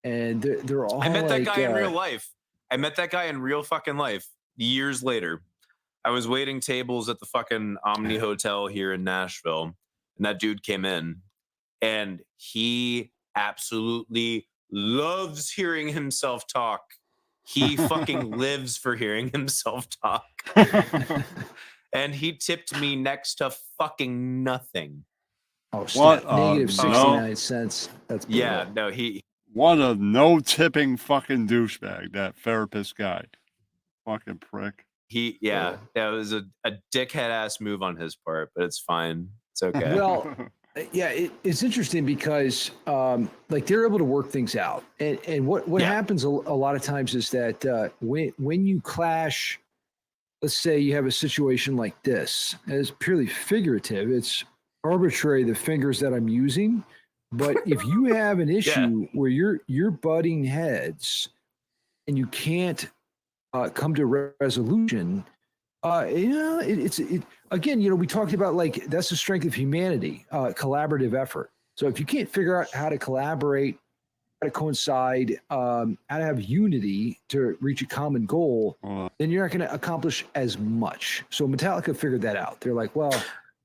and they're all. I met that like, guy in real life. I met that guy in real fucking life years later. I was waiting tables at the fucking Omni Hotel here in Nashville, and that dude came in, and he absolutely loves hearing himself talk. He fucking lives for hearing himself talk. And he tipped me next to fucking nothing. Oh, what? Negative 69 cents. That's brutal. Yeah, no, he. What a no tipping fucking douchebag, that therapist guy. Fucking prick. That was a dickhead ass move on his part, but it's fine. It's okay. Well, yeah, it's interesting because like they're able to work things out, and what happens a lot of times is that when you clash, let's say you have a situation like this, and it's purely figurative, it's arbitrary the fingers that I'm using, but if you have an issue where you're butting heads and you can't come to resolution, again, we talked about like that's the strength of humanity, collaborative effort. So if you can't figure out how to collaborate, how to coincide, how to have unity to reach a common goal, then you're not going to accomplish as much. So Metallica figured that out. They're like, well,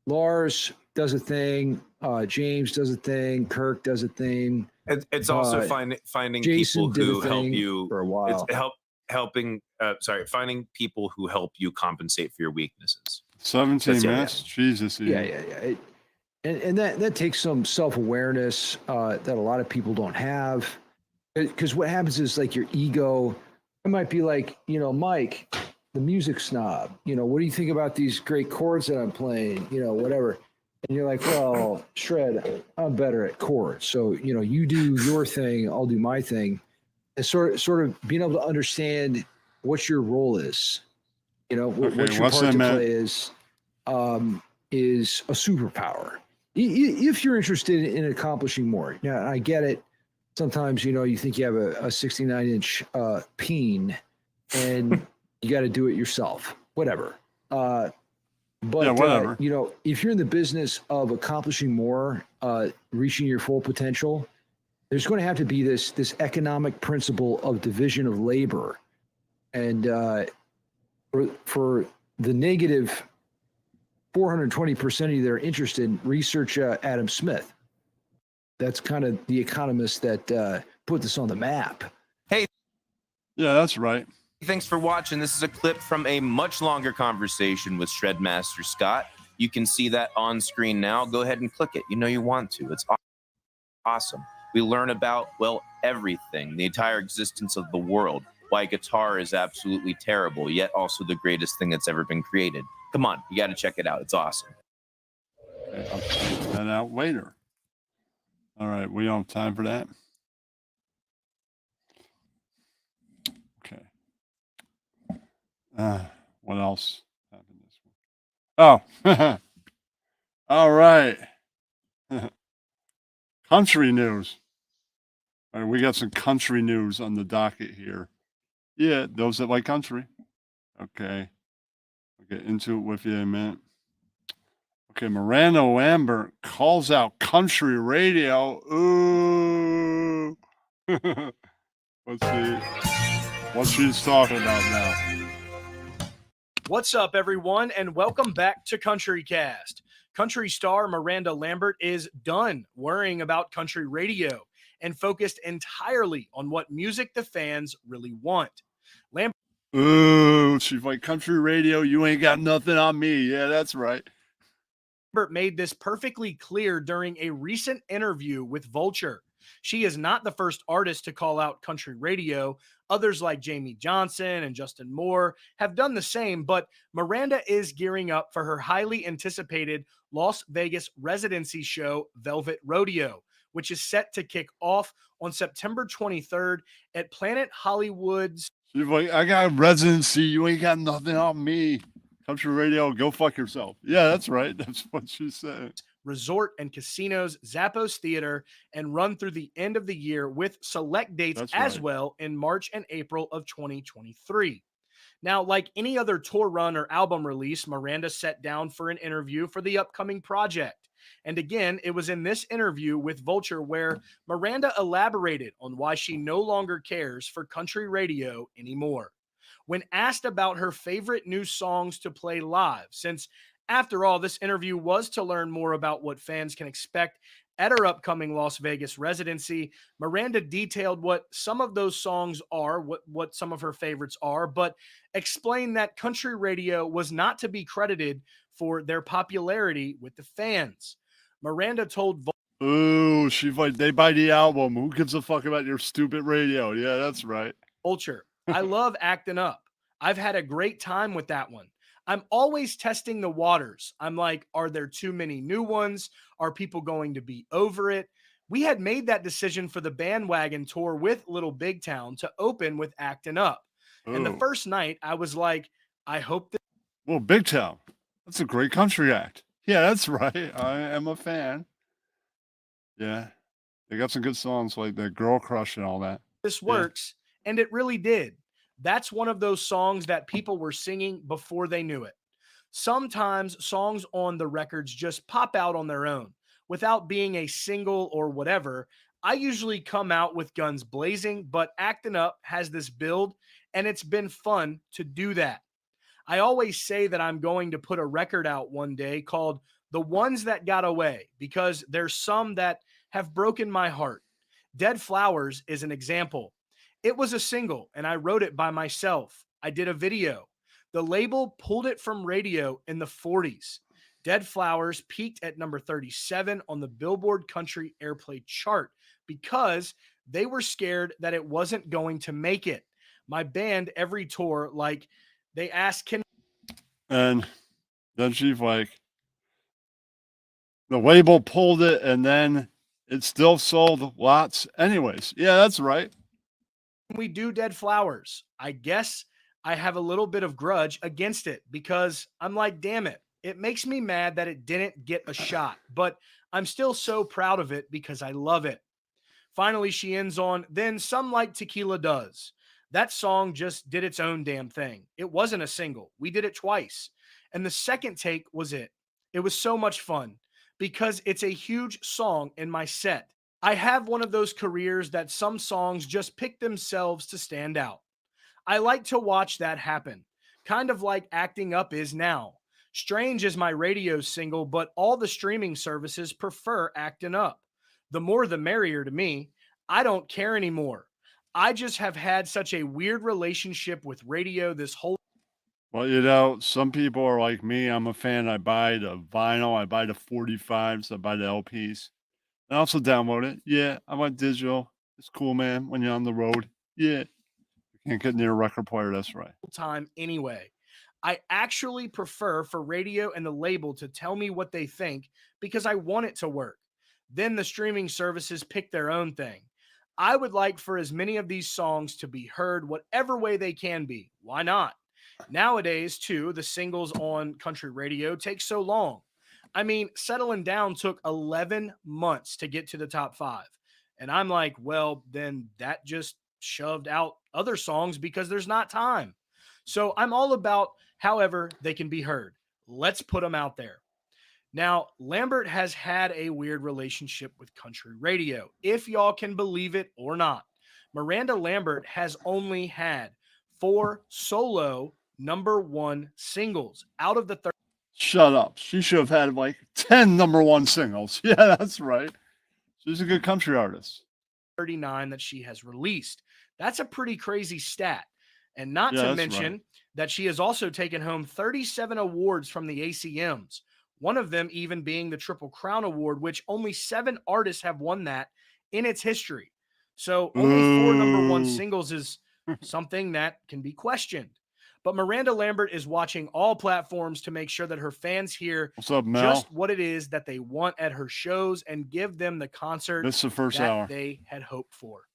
Lars does a thing, James does a thing, Kirk does a thing. It's also finding Jason people who did a help thing you for a while. Finding people who help you compensate for your weaknesses. 17 minutes? Jesus. Yeah. And that takes some self-awareness that a lot of people don't have. Because what happens is like your ego, it might be like, Mike, the music snob, what do you think about these great chords that I'm playing, whatever. And you're like, well, Shred, I'm better at chords. So, you do your thing, I'll do my thing. And sort of being able to understand what your role is, what your part to play is a superpower. If you're interested in accomplishing more. Now, I get it. Sometimes, you think you have a 69-inch peen and you got to do it yourself, whatever. But, whatever. If you're in the business of accomplishing more, reaching your full potential, there's going to have to be this economic principle of division of labor. And for the negative 420% of you that are interested, research Adam Smith. That's kind of the economist that put this on the map. Hey. Yeah, that's right. Thanks for watching. This is a clip from a much longer conversation with Shredmaster Scott. You can see that on screen now. Go ahead and click it. You want to. It's awesome. We learn about, everything, the entire existence of the world, why guitar is absolutely terrible, yet also the greatest thing that's ever been created. Come on, you got to check it out. It's awesome. Okay, I'll check that out later. All right, we don't have time for that. Okay. What else happened this week? Oh, all right. Country news. All right, we got some country news on the docket here. Yeah, those that like country. Okay. I'll get into it with you in a minute. Okay, Miranda Lambert calls out country radio. Ooh. Let's see what she's talking about now. What's up, everyone, and welcome back to Country Cast. Country star Miranda Lambert is done worrying about country radio and focused entirely on what music the fans really want. Lambert Ooh, she's like, country radio, you ain't got nothing on me. Yeah, that's right. made this perfectly clear during a recent interview with Vulture. She is not the first artist to call out country radio. Others like Jamie Johnson and Justin Moore have done the same, but Miranda is gearing up for her highly anticipated Las Vegas residency show, Velvet Rodeo, which is set to kick off on September 23rd at Planet Hollywood's. She's like, I got a residency, you ain't got nothing on me. Country radio, go fuck yourself. Yeah, that's right. That's what she said. Resort and Casinos, Zappos Theater, and run through the end of the year with select dates as well in March and April of 2023. Now, like any other tour run or album release, Miranda sat down for an interview for the upcoming project. And again, it was in this interview with Vulture where Miranda elaborated on why she no longer cares for country radio anymore. When asked about her favorite new songs to play live, since after all, this interview was to learn more about what fans can expect at her upcoming Las Vegas residency, Miranda detailed what some of those songs are, what some of her favorites are, but explained that country radio was not to be credited for their popularity with the fans. Miranda told Ooh, she's like, they buy the album. Who gives a fuck about your stupid radio? Yeah, that's right. Vulture, I love Acting Up. I've had a great time with that one. I'm always testing the waters. I'm like, are there too many new ones? Are people going to be over it? We had made that decision for the bandwagon tour with Little Big Town to open with Acting Up. And the first night, I was like, I hope that. Well, Big Town. That's a great country act. Yeah, that's right. I am a fan. Yeah. They got some good songs like the Girl Crush and all that. This works. And it really did. That's one of those songs that people were singing before they knew it. Sometimes songs on the records just pop out on their own without being a single or whatever. I usually come out with guns blazing, but Acting Up has this build, and it's been fun to do that. I always say that I'm going to put a record out one day called The Ones That Got Away, because there's some that have broken my heart. Dead Flowers is an example. It was a single, and I wrote it by myself. I did a video. The label pulled it from radio in the 40s. Dead Flowers peaked at number 37 on the Billboard Country Airplay chart because they were scared that it wasn't going to make it. My band, every tour, like, they asked, and then she's like, the label pulled it, and then it still sold lots anyways. Yeah, that's right. We do Dead Flowers. I guess I have a little bit of grudge against it because I'm like, damn it. It makes me mad that it didn't get a shot, but I'm still so proud of it because I love it. Finally, she ends on, then Some Like Tequila Does. That song just did its own damn thing. It wasn't a single. We did it twice. And the second take was it. It was so much fun because it's a huge song in my set. I have one of those careers that some songs just pick themselves to stand out. I like to watch that happen, kind of like Acting Up is now. Strange is my radio single, but all the streaming services prefer Acting Up. The more the merrier to me. I don't care anymore. I just have had such a weird relationship with radio this whole. Well, you know, some people are like me. I'm a fan. I buy the vinyl. I buy the 45s. I buy the LPs. I also download it. Yeah, I went digital. It's cool, man. When you're on the road. Yeah. You can't get near a record player. That's right. Time anyway. I actually prefer for radio and the label to tell me what they think because I want it to work. Then the streaming services pick their own thing. I would like for as many of these songs to be heard whatever way they can be. Why not? Nowadays, too, the singles on country radio take so long. I mean, Settling Down took 11 months to get to the top 5. And I'm like, well, then that just shoved out other songs because there's not time. So I'm all about however they can be heard. Let's put them out there. Now, Lambert has had a weird relationship with country radio, if y'all can believe it or not. Miranda Lambert has only had 4 solo #1 singles out of the Shut up. She should have had like 10 #1 singles. Yeah, that's right. She's a good country artist. 39 that she has released. That's a pretty crazy stat. And not Yeah, to that's mention right. that she has also taken home 37 awards from the ACMs, one of them even being the Triple Crown Award, which only 7 artists have won that in its history. So only 4 #1 Ooh. singles is something that can be questioned. But Miranda Lambert is watching all platforms to make sure that her fans hear What's up, Mel? just what it is that they want at her shows and give them the concert This is the first that hour. they had hoped for.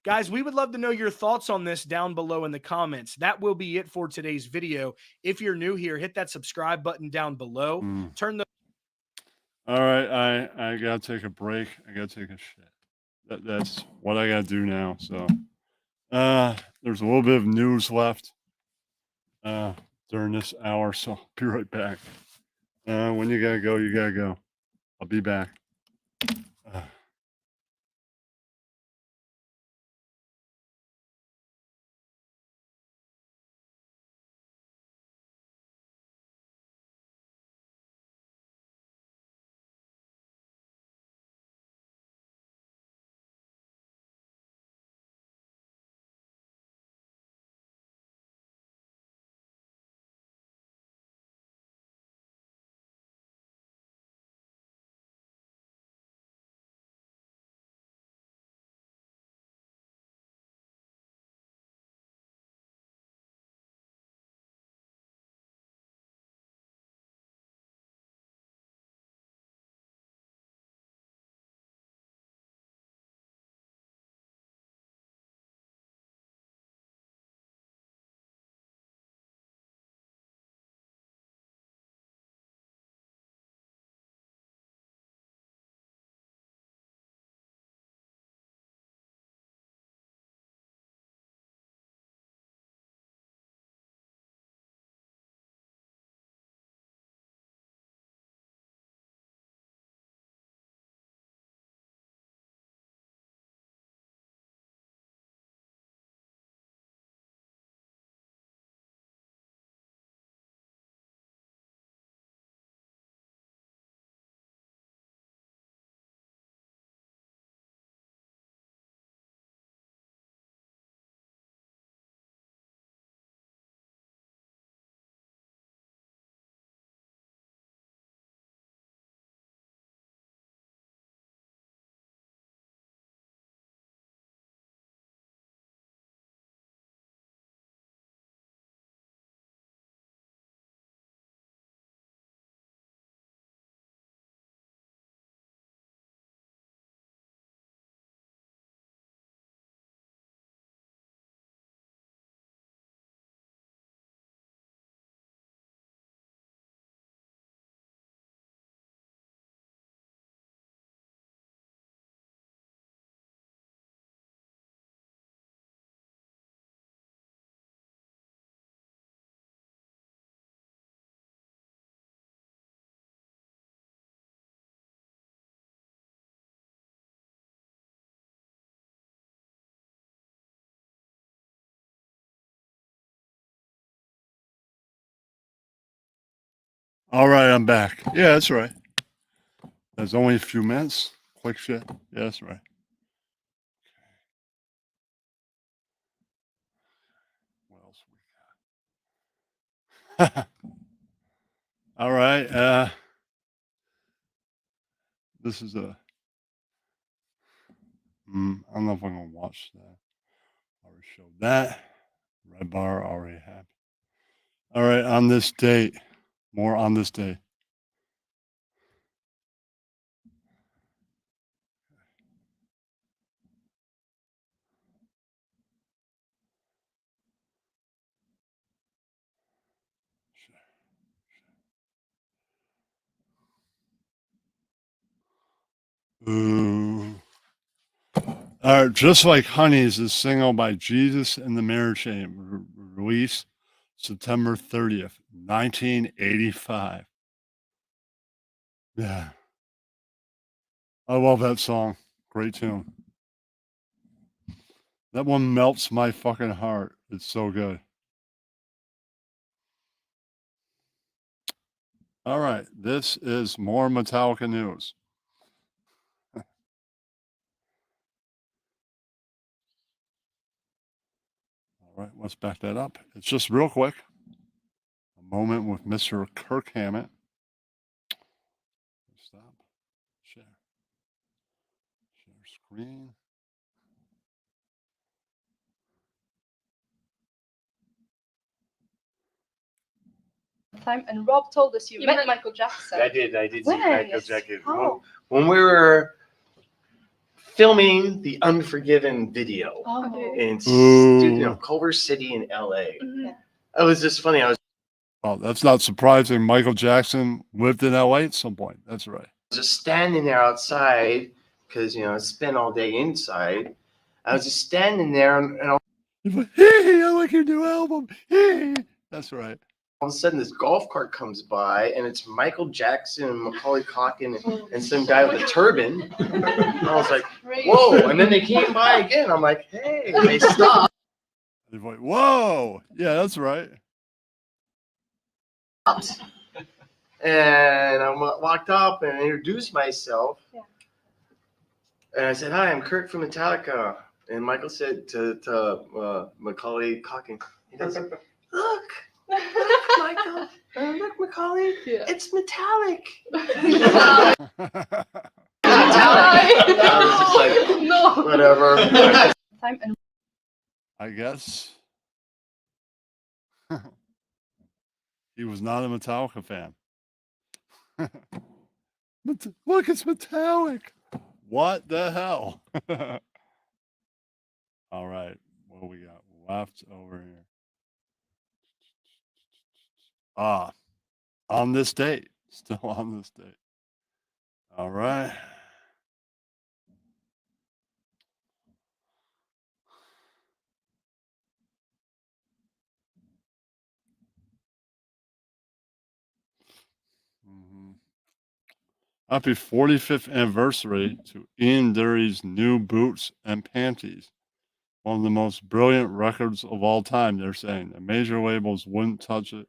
Guys, we would love to know your thoughts on this down below in the comments. That will be it for today's video. If you're new here, hit that subscribe button down below. Turn the All right, I gotta take a break. I gotta take a shit. That's what I gotta do now. So, there's a little bit of news left during this hour, so I'll be right back. When you gotta go, you gotta go. I'll be back. All right, I'm back. Yeah, that's right. There's only a few minutes. Quick shit. Yeah, that's right. What else we got? All right. This is a. I don't know if I'm gonna watch that. Already showed that. Red bar already happened. All right, on this date. More on this day. Ooh. All right, Just Like Honey is a single by Jesus and the Marriage Chain, released September 30th, 1985. Yeah. I love that song. Great tune. That one melts my fucking heart. It's so good. All right. This is more Metallica news. All right. Let's back that up. It's just real quick. A moment with Mr. Kirk Hammett. Stop. Share. Share screen. Time, and Rob told us you met Michael Jackson. I did meet Where? Michael Yes. Jackson. How? When we were filming the Unforgiven video in Culver City in LA. Mhm. It was just funny. I was Well, that's not surprising. Michael Jackson lived in LA at some point. That's right. just standing there outside because, I spent all day inside. I was just standing there and all He's like, hey, I like your new album. Hey. That's right. of a sudden this golf cart comes by and it's Michael Jackson and Macaulay Culkin and some guy with a turban. And I was like, whoa. And then they came by again. I'm like, hey. And they stopped. He's like, whoa. Yeah, that's right. And I walked up and introduced myself. Yeah. And I said, hi, I'm Kurt from Metallica. And Michael said to Macaulay Culkin, he goes, look, Michael, look, Macaulay, it's metallic. I was just like, No. whatever. Time, and I guess he was not a Metallica fan. Look, it's metallic. What the hell? All right. What do we got left over here? On this date. Still on this date. All right. Happy 45th anniversary to Ian Dury's new boots and panties. One of the most brilliant records of all time, they're saying. The major labels wouldn't touch it,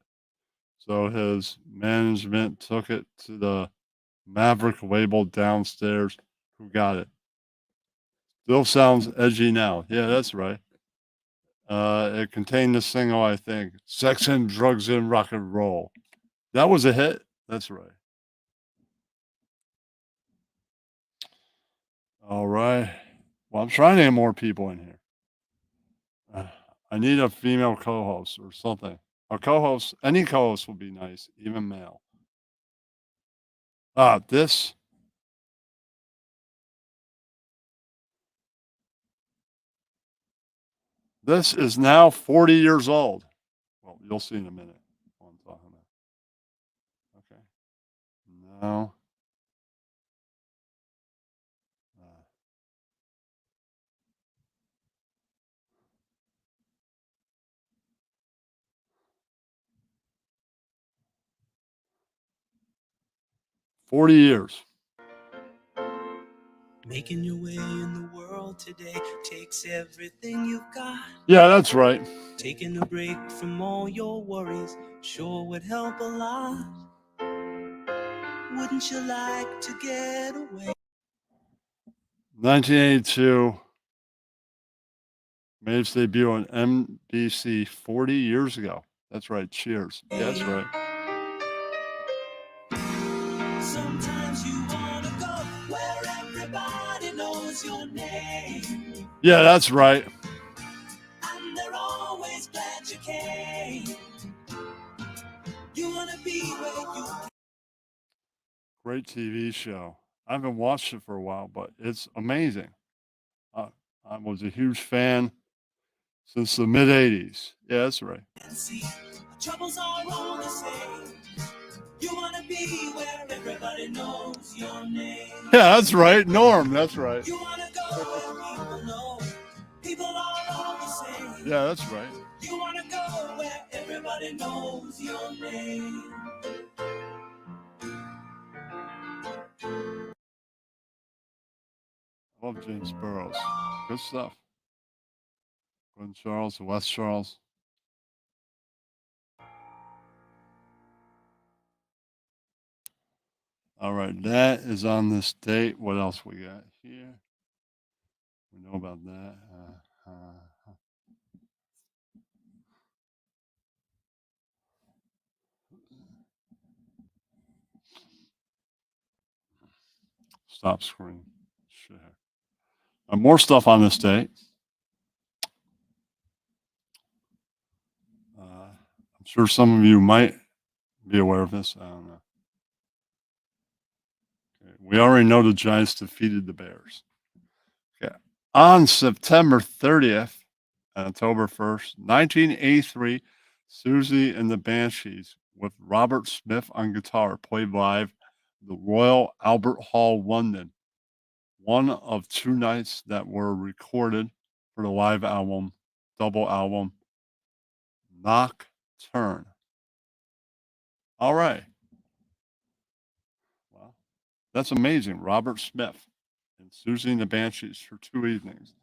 so his management took it to the Maverick label downstairs, who got it. Still sounds edgy now. Yeah, that's right. It contained the single, I think, Sex and Drugs and Rock and Roll. That was a hit. That's right. All right. Well, I'm trying to get more people in here. I need a female co-host or something. A co-host, any co-host would be nice, even male. This is now 40 years old. Well, you'll see in a minute what I'm talking about. Okay. No. 40 years. Making your way in the world today takes everything you've got. Yeah, that's right. Taking a break from all your worries sure would help a lot. Wouldn't you like to get away? 1982 made its debut on NBC 40 years ago. That's right. Cheers. Yeah, that's right. Sometimes you wanna go where everybody knows your name. Yeah, that's right. And they're always glad you came. You wanna be where you Great TV show. I haven't watched it for a while, but it's amazing. I was a huge fan since the mid 80s. Yeah, that's right. can see. Troubles are all the same. You wanna be where everybody knows your name. Yeah, that's right. Norm, that's right. You wanna go where people know people are all the same. Yeah, that's right. You wanna go where everybody everybody knows your name. I love James Burrows. Good stuff. Glen Charles, West Charles. All right, that is on this date. What else we got here? We know about that. Stop screen. Share. More stuff on this date. I'm sure some of you might be aware of this. I don't know. Okay. We already know the Giants defeated the Bears. Okay. On September 30th, October 1st, 1983, Susie and the Banshees with Robert Smith on guitar played live at the Royal Albert Hall, London. One of two nights that were recorded for the live album, double album, Nocturne. All right. Well, that's amazing. Robert Smith and Susie and the Banshees for 2 evenings.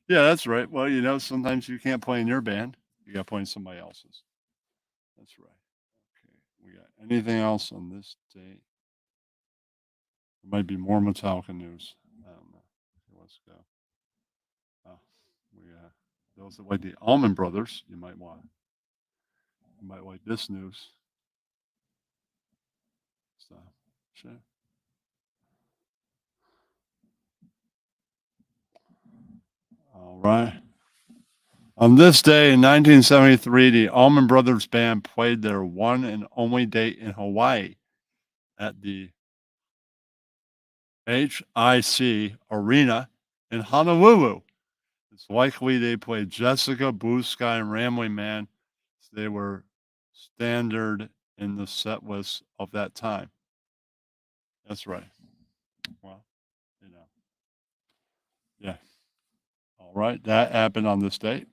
Yeah, that's right. Well, you know, sometimes you can't play in your band. You got to play in somebody else's. That's right. Okay. We got anything else on this date? There might be more Metallica news. I don't know. Okay, let's go. Oh, we got those that like the Allman Brothers. You might like this news. Stop. Share. All right. On this day in 1973, the Allman Brothers Band played their one and only date in Hawaii at the HIC Arena in Honolulu. It's likely they played Jessica, Blue Sky, and Rambling Man. They were standard in the set list of that time. That's right. Well, you know. Yeah. All right. That happened on this date.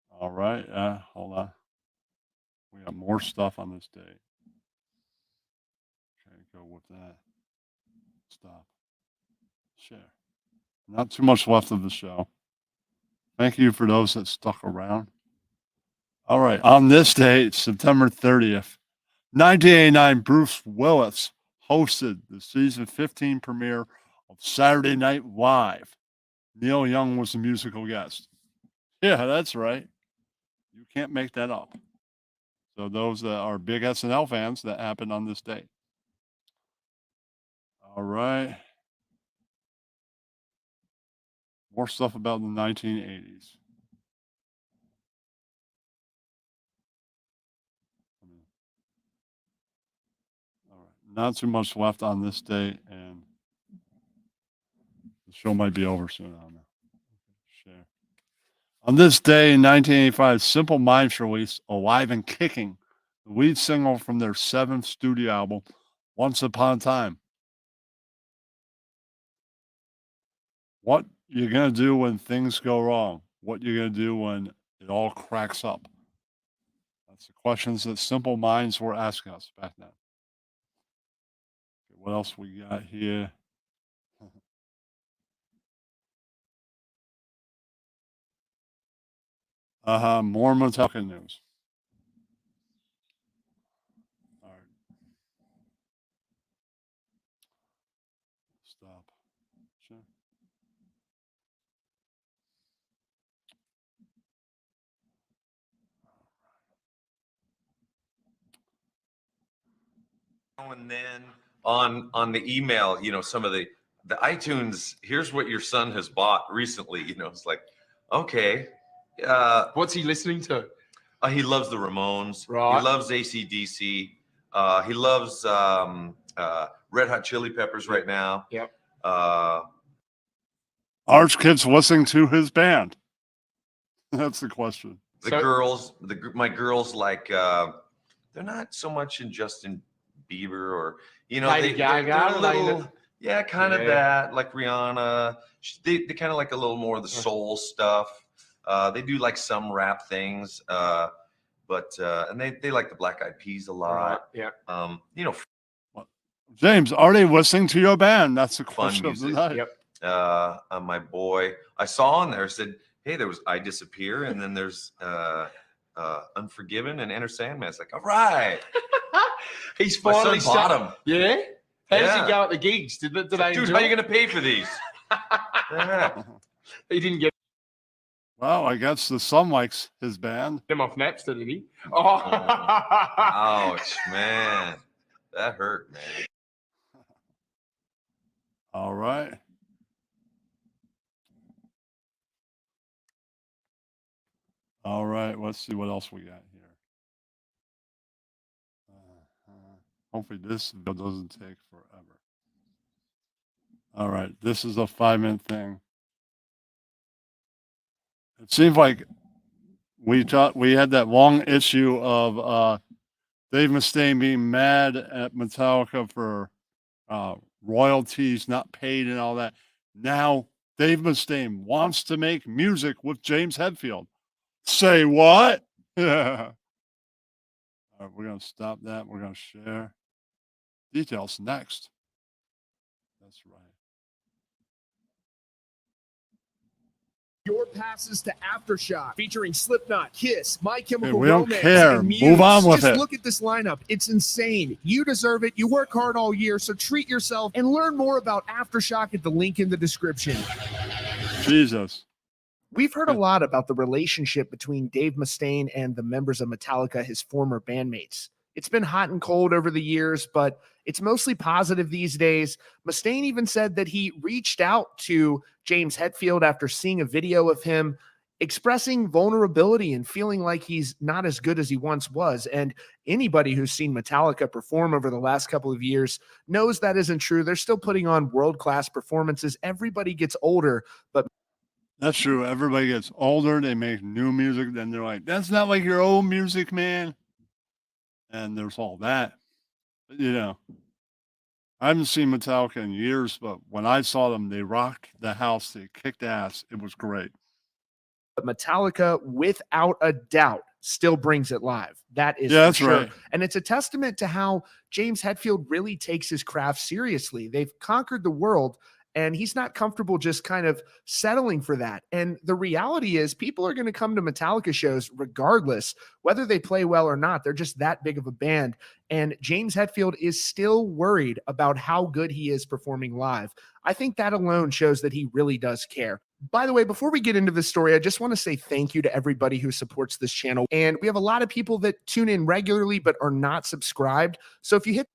All right. Hold on. We got more stuff on this date. Okay, go with that. Stop. Share. Not too much left of the show. Thank you for those that stuck around. All right. On this date, September 30th, 1989, Bruce Willis hosted the season 15 premiere of Saturday Night Live. Neil Young was the musical guest. Yeah, that's right. You can't make that up. So those that are big SNL fans, that happened on this date. All right. More stuff about the 1980s. All right. Not too much left on this date, and the show might be over soon. I don't know. Share. On this day in 1985, Simple Minds released Alive and Kicking, the lead single from their 7th studio album, Once Upon a Time. What you're going to do when things go wrong? What you're going to do when it all cracks up? That's the questions that Simple Minds were asking us back then. Okay, what else we got here? More Metallica news. All right. Stop. Sure. And then on the email, you know, some of the iTunes, here's what your son has bought recently. You know, it's like, okay, What's he listening to? he loves the Ramones. Right. He loves AC/DC. He loves Red Hot Chili Peppers right now. Yep. Arch Kid's listening to his band. That's the question. The girls, my girls, like they're not so much in Justin Bieber or, you know, Lady Gaga, they're a little, yeah, kind of that, like Rihanna. They kind of like a little more of the soul stuff. They do like some rap things, but and they like the Black Eyed Peas a lot. Yeah. You know, James, are they listening to your band? That's the fun question of the music. night. My boy, I saw on there said, hey, there was I Disappear, and then there's Unforgiven and Enter Sandman. It's like, all right. He's My finally son bought 'em. Yeah. How does Yeah. he go at the gigs? Did they Dude, how enjoy are you it? going to pay for these? Yeah. He didn't get Well, I guess the son likes his band. them off Napster, did he? Ouch, man. That hurt, man. All right. All right. Let's see what else we got here. Hopefully this video doesn't take forever. All right. This is a 5-minute thing. It seems like we had that long issue of Dave Mustaine being mad at Metallica for royalties not paid and all that. Now Dave Mustaine wants to make music with James Hetfield. Say what? All right, we're gonna stop that. We're gonna share details next. That's right. Your passes to Aftershock, featuring Slipknot, Kiss, My Chemical we don't Romance, care. and Muse. Move on with Just it. look at this lineup. It's insane. You deserve it. You work hard all year, so treat yourself and learn more about Aftershock at the link in the description. Jesus. We've heard a lot about the relationship between Dave Mustaine and the members of Metallica, his former bandmates. It's been hot and cold over the years, but it's mostly positive these days. Mustaine even said that he reached out to James Hetfield after seeing a video of him expressing vulnerability and feeling like he's not as good as he once was. And anybody who's seen Metallica perform over the last couple of years knows that isn't true. They're still putting on world-class performances. Everybody gets older, but That's true. Everybody gets older. They make new music. Then they're like, that's not like your old music, man. And there's all that. But, you know, I haven't seen Metallica in years, but when I saw them, they rocked the house. They kicked ass. It was great. Metallica, without a doubt, still brings it live. That is Yeah, for that's sure. right. And it's a testament to how James Hetfield really takes his craft seriously. They've conquered the world, and he's not comfortable just kind of settling for that. And the reality is, people are going to come to Metallica shows regardless, whether they play well or not. They're just that big of a band. And James Hetfield is still worried about how good he is performing live. I think that alone shows that he really does care. By the way, before we get into this story, I just want to say thank you to everybody who supports this channel. And we have a lot of people that tune in regularly but are not subscribed. So if you hit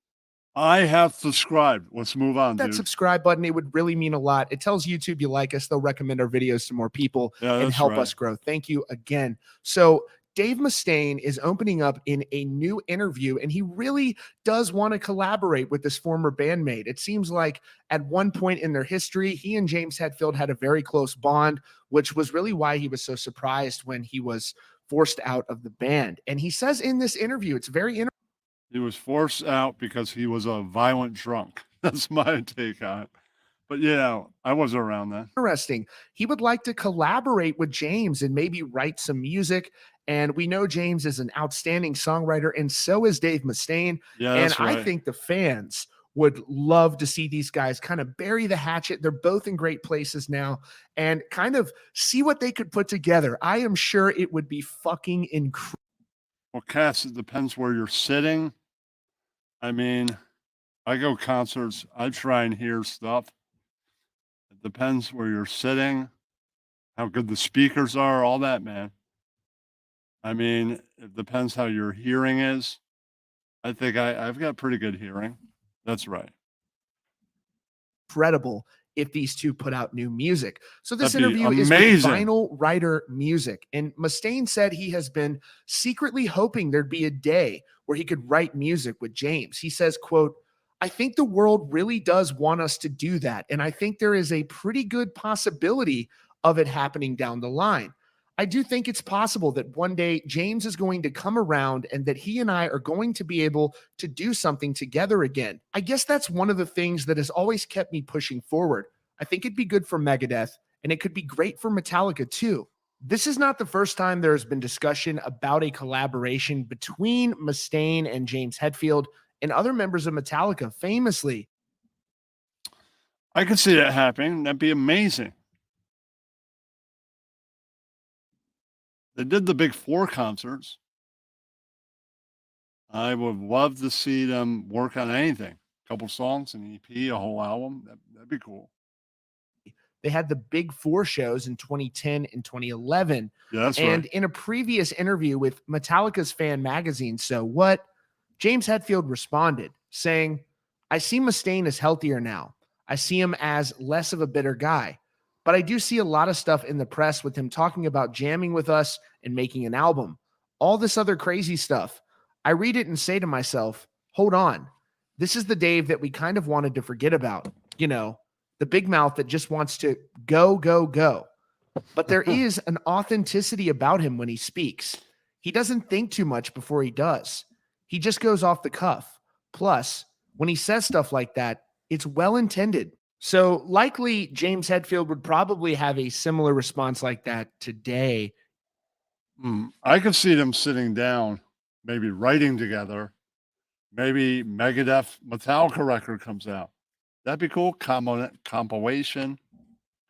I have subscribed. Let's move on, that dude. subscribe button, it would really mean a lot. It tells YouTube you like us. They'll recommend our videos to more people Yeah, and that's help right. us grow. Thank you again. So Dave Mustaine is opening up in a new interview, and he really does want to collaborate with this former bandmate. It seems like at one point in their history, he and James Hetfield had a very close bond, which was really why he was so surprised when he was forced out of the band. And he says in this interview, it's very interesting. He was forced out because he was a violent drunk. That's my take on it. But, you know, I wasn't around then. Interesting. He would like to collaborate with James and maybe write some music. And we know James is an outstanding songwriter, and so is Dave Mustaine. Yeah, and that's I right. think the fans would love to see these guys kind of bury the hatchet. They're both in great places now and kind of see what they could put together. I am sure it would be fucking incredible. Well, Cass, it depends where you're sitting. I mean, I go concerts. I try and hear stuff. It depends where you're sitting, how good the speakers are, all that, man. I mean, it depends how your hearing is. I think I've got pretty good hearing. That's right. Incredible if these two put out new music. So this That'd be interview is with amazing. Vinyl Writer Music, and Mustaine said he has been secretly hoping there'd be a day where he could write music with James. He says, quote, I think the world really does want us to do that, and I think there is a pretty good possibility of it happening down the line. I do think it's possible that one day James is going to come around and that he and I are going to be able to do something together again. I guess that's one of the things that has always kept me pushing forward. I think it'd be good for Megadeth, and it could be great for Metallica too. This is not the first time there's been discussion about a collaboration between Mustaine and James Hetfield and other members of Metallica. Famously, I could see that happening. That'd be amazing. They did the big 4 concerts. I would love to see them work on anything. A couple songs, an EP, a whole album. That'd be cool. they had the big 4 shows in 2010 and 2011. Yeah, that's and right. in a previous interview with Metallica's fan magazine, So What, James Hetfield responded saying, I see Mustaine as healthier now. I see him as less of a bitter guy. But I do see a lot of stuff in the press with him talking about jamming with us and making an album. All this other crazy stuff. I read it and say to myself, hold on. This is the Dave that we kind of wanted to forget about. You know, the big mouth that just wants to go, go, go. But there is an authenticity about him when he speaks. He doesn't think too much before he does. He just goes off the cuff. Plus, when he says stuff like that, it's well intended. So likely James Hetfield would probably have a similar response like that today. I could see them sitting down, maybe writing together. Maybe Megadeth Metallica record comes out. That'd be cool. Compilation,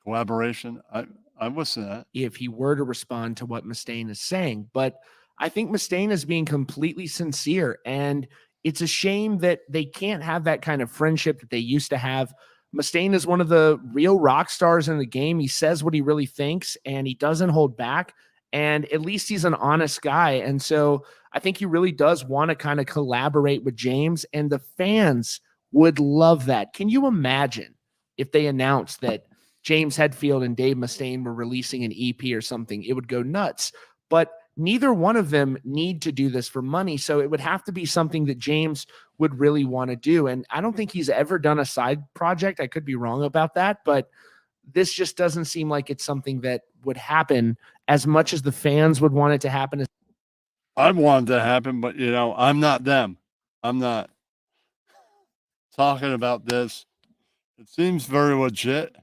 collaboration. I listen to that. If he were to respond to what Mustaine is saying. But I think Mustaine is being completely sincere. And it's a shame that they can't have that kind of friendship that they used to have. Mustaine is one of the real rock stars in the game. He says what he really thinks and he doesn't hold back. And at least he's an honest guy. And so I think he really does want to kind of collaborate with James, and the fans would love that. Can you imagine if they announced that James Hetfield and Dave Mustaine were releasing an EP or something? It would go nuts. But neither one of them need to do this for money. So it would have to be something that James would really want to do. And I don't think he's ever done a side project. I could be wrong about that, but this just doesn't seem like it's something that would happen as much as the fans would want it to happen. I want it to happen, but I'm not them. I'm not talking about this. It seems very legit.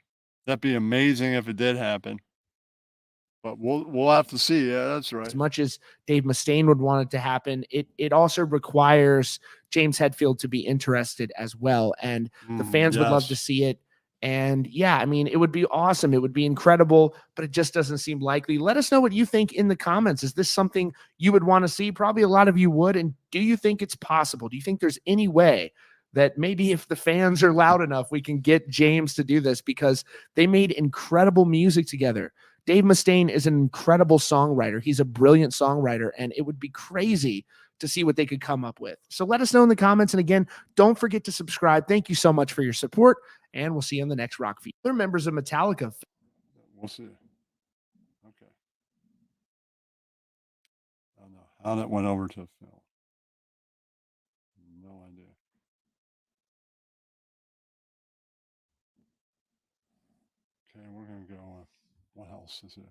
That'd be amazing if it did happen. But we'll have to see. Yeah, that's right. As much as Dave Mustaine would want it to happen, it also requires James Hetfield to be interested as well. And the fans would love to see it. And yeah, I mean, it would be awesome. It would be incredible, but it just doesn't seem likely. Let us know what you think in the comments. Is this something you would want to see? Probably a lot of you would. And do you think it's possible? Do you think there's any way that maybe if the fans are loud enough, we can get James to do this? Because they made incredible music together. Dave Mustaine is an incredible songwriter. He's a brilliant songwriter, and it would be crazy to see what they could come up with. So let us know in the comments. And again, don't forget to subscribe. Thank you so much for your support, and we'll see you on the next Rock Feed. Other members of Metallica. We'll see. Okay. I don't know how that went over to Phil. No idea. Okay, we're going to go on. What else is there?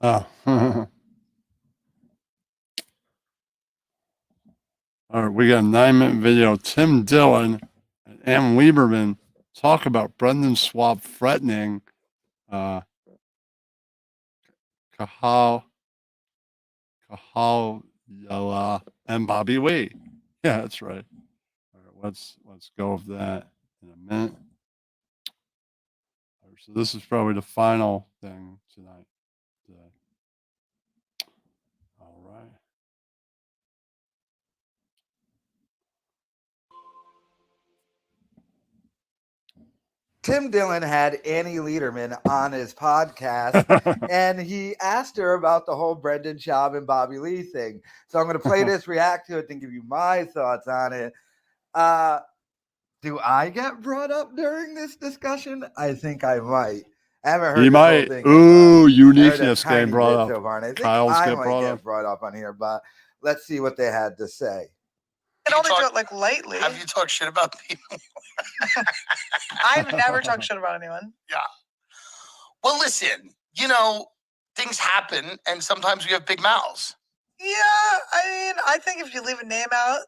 Oh. All right, we got a 9-minute video. Tim Dillon and Ann Lieberman talk about Brendan Swaub threatening Cahalyala and Bobby Lee. Yeah, that's right. All right, let's go with that in a minute. All right, so this is probably the final thing tonight. All right. Tim Dillon had Annie Lederman on his podcast, and he asked her about the whole Brendan Schaub and Bobby Lee thing. So I'm going to play this, react to it, and give you my thoughts on it. Do I get brought up during this discussion? I think I might. I haven't heard You this whole might. thing. Ooh, I heard uniqueness a tiny getting brought bit up. so far, and I think Kyle's I get might brought get up. brought up on here, but let's see what they had to say. I only do it like lightly. Have you talked shit about people? I've never talked shit about anyone. Yeah. Well, listen, things happen, and sometimes we have big mouths. Yeah, I mean, I think if you leave a name out,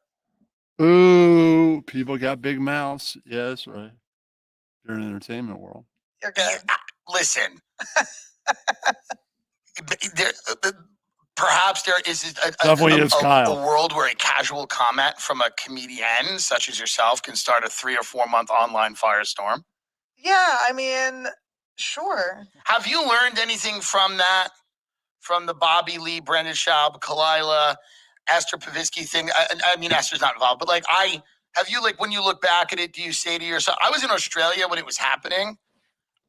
Ooh, people got big mouths. Yeah, that's right. You're in the entertainment world. You're good. Listen, there, perhaps there is Definitely is Kyle. a world where a casual comment from a comedian such as yourself can start a 3 or 4 month online firestorm. Yeah, I mean, sure. Have you learned anything from that? From the Bobby Lee, Brendan Schaub, Kalila, Esther Pavitsky thing? I mean, Esther's not involved, but like, have you, like, when you look back at it, do you say to yourself, I was in Australia when it was happening,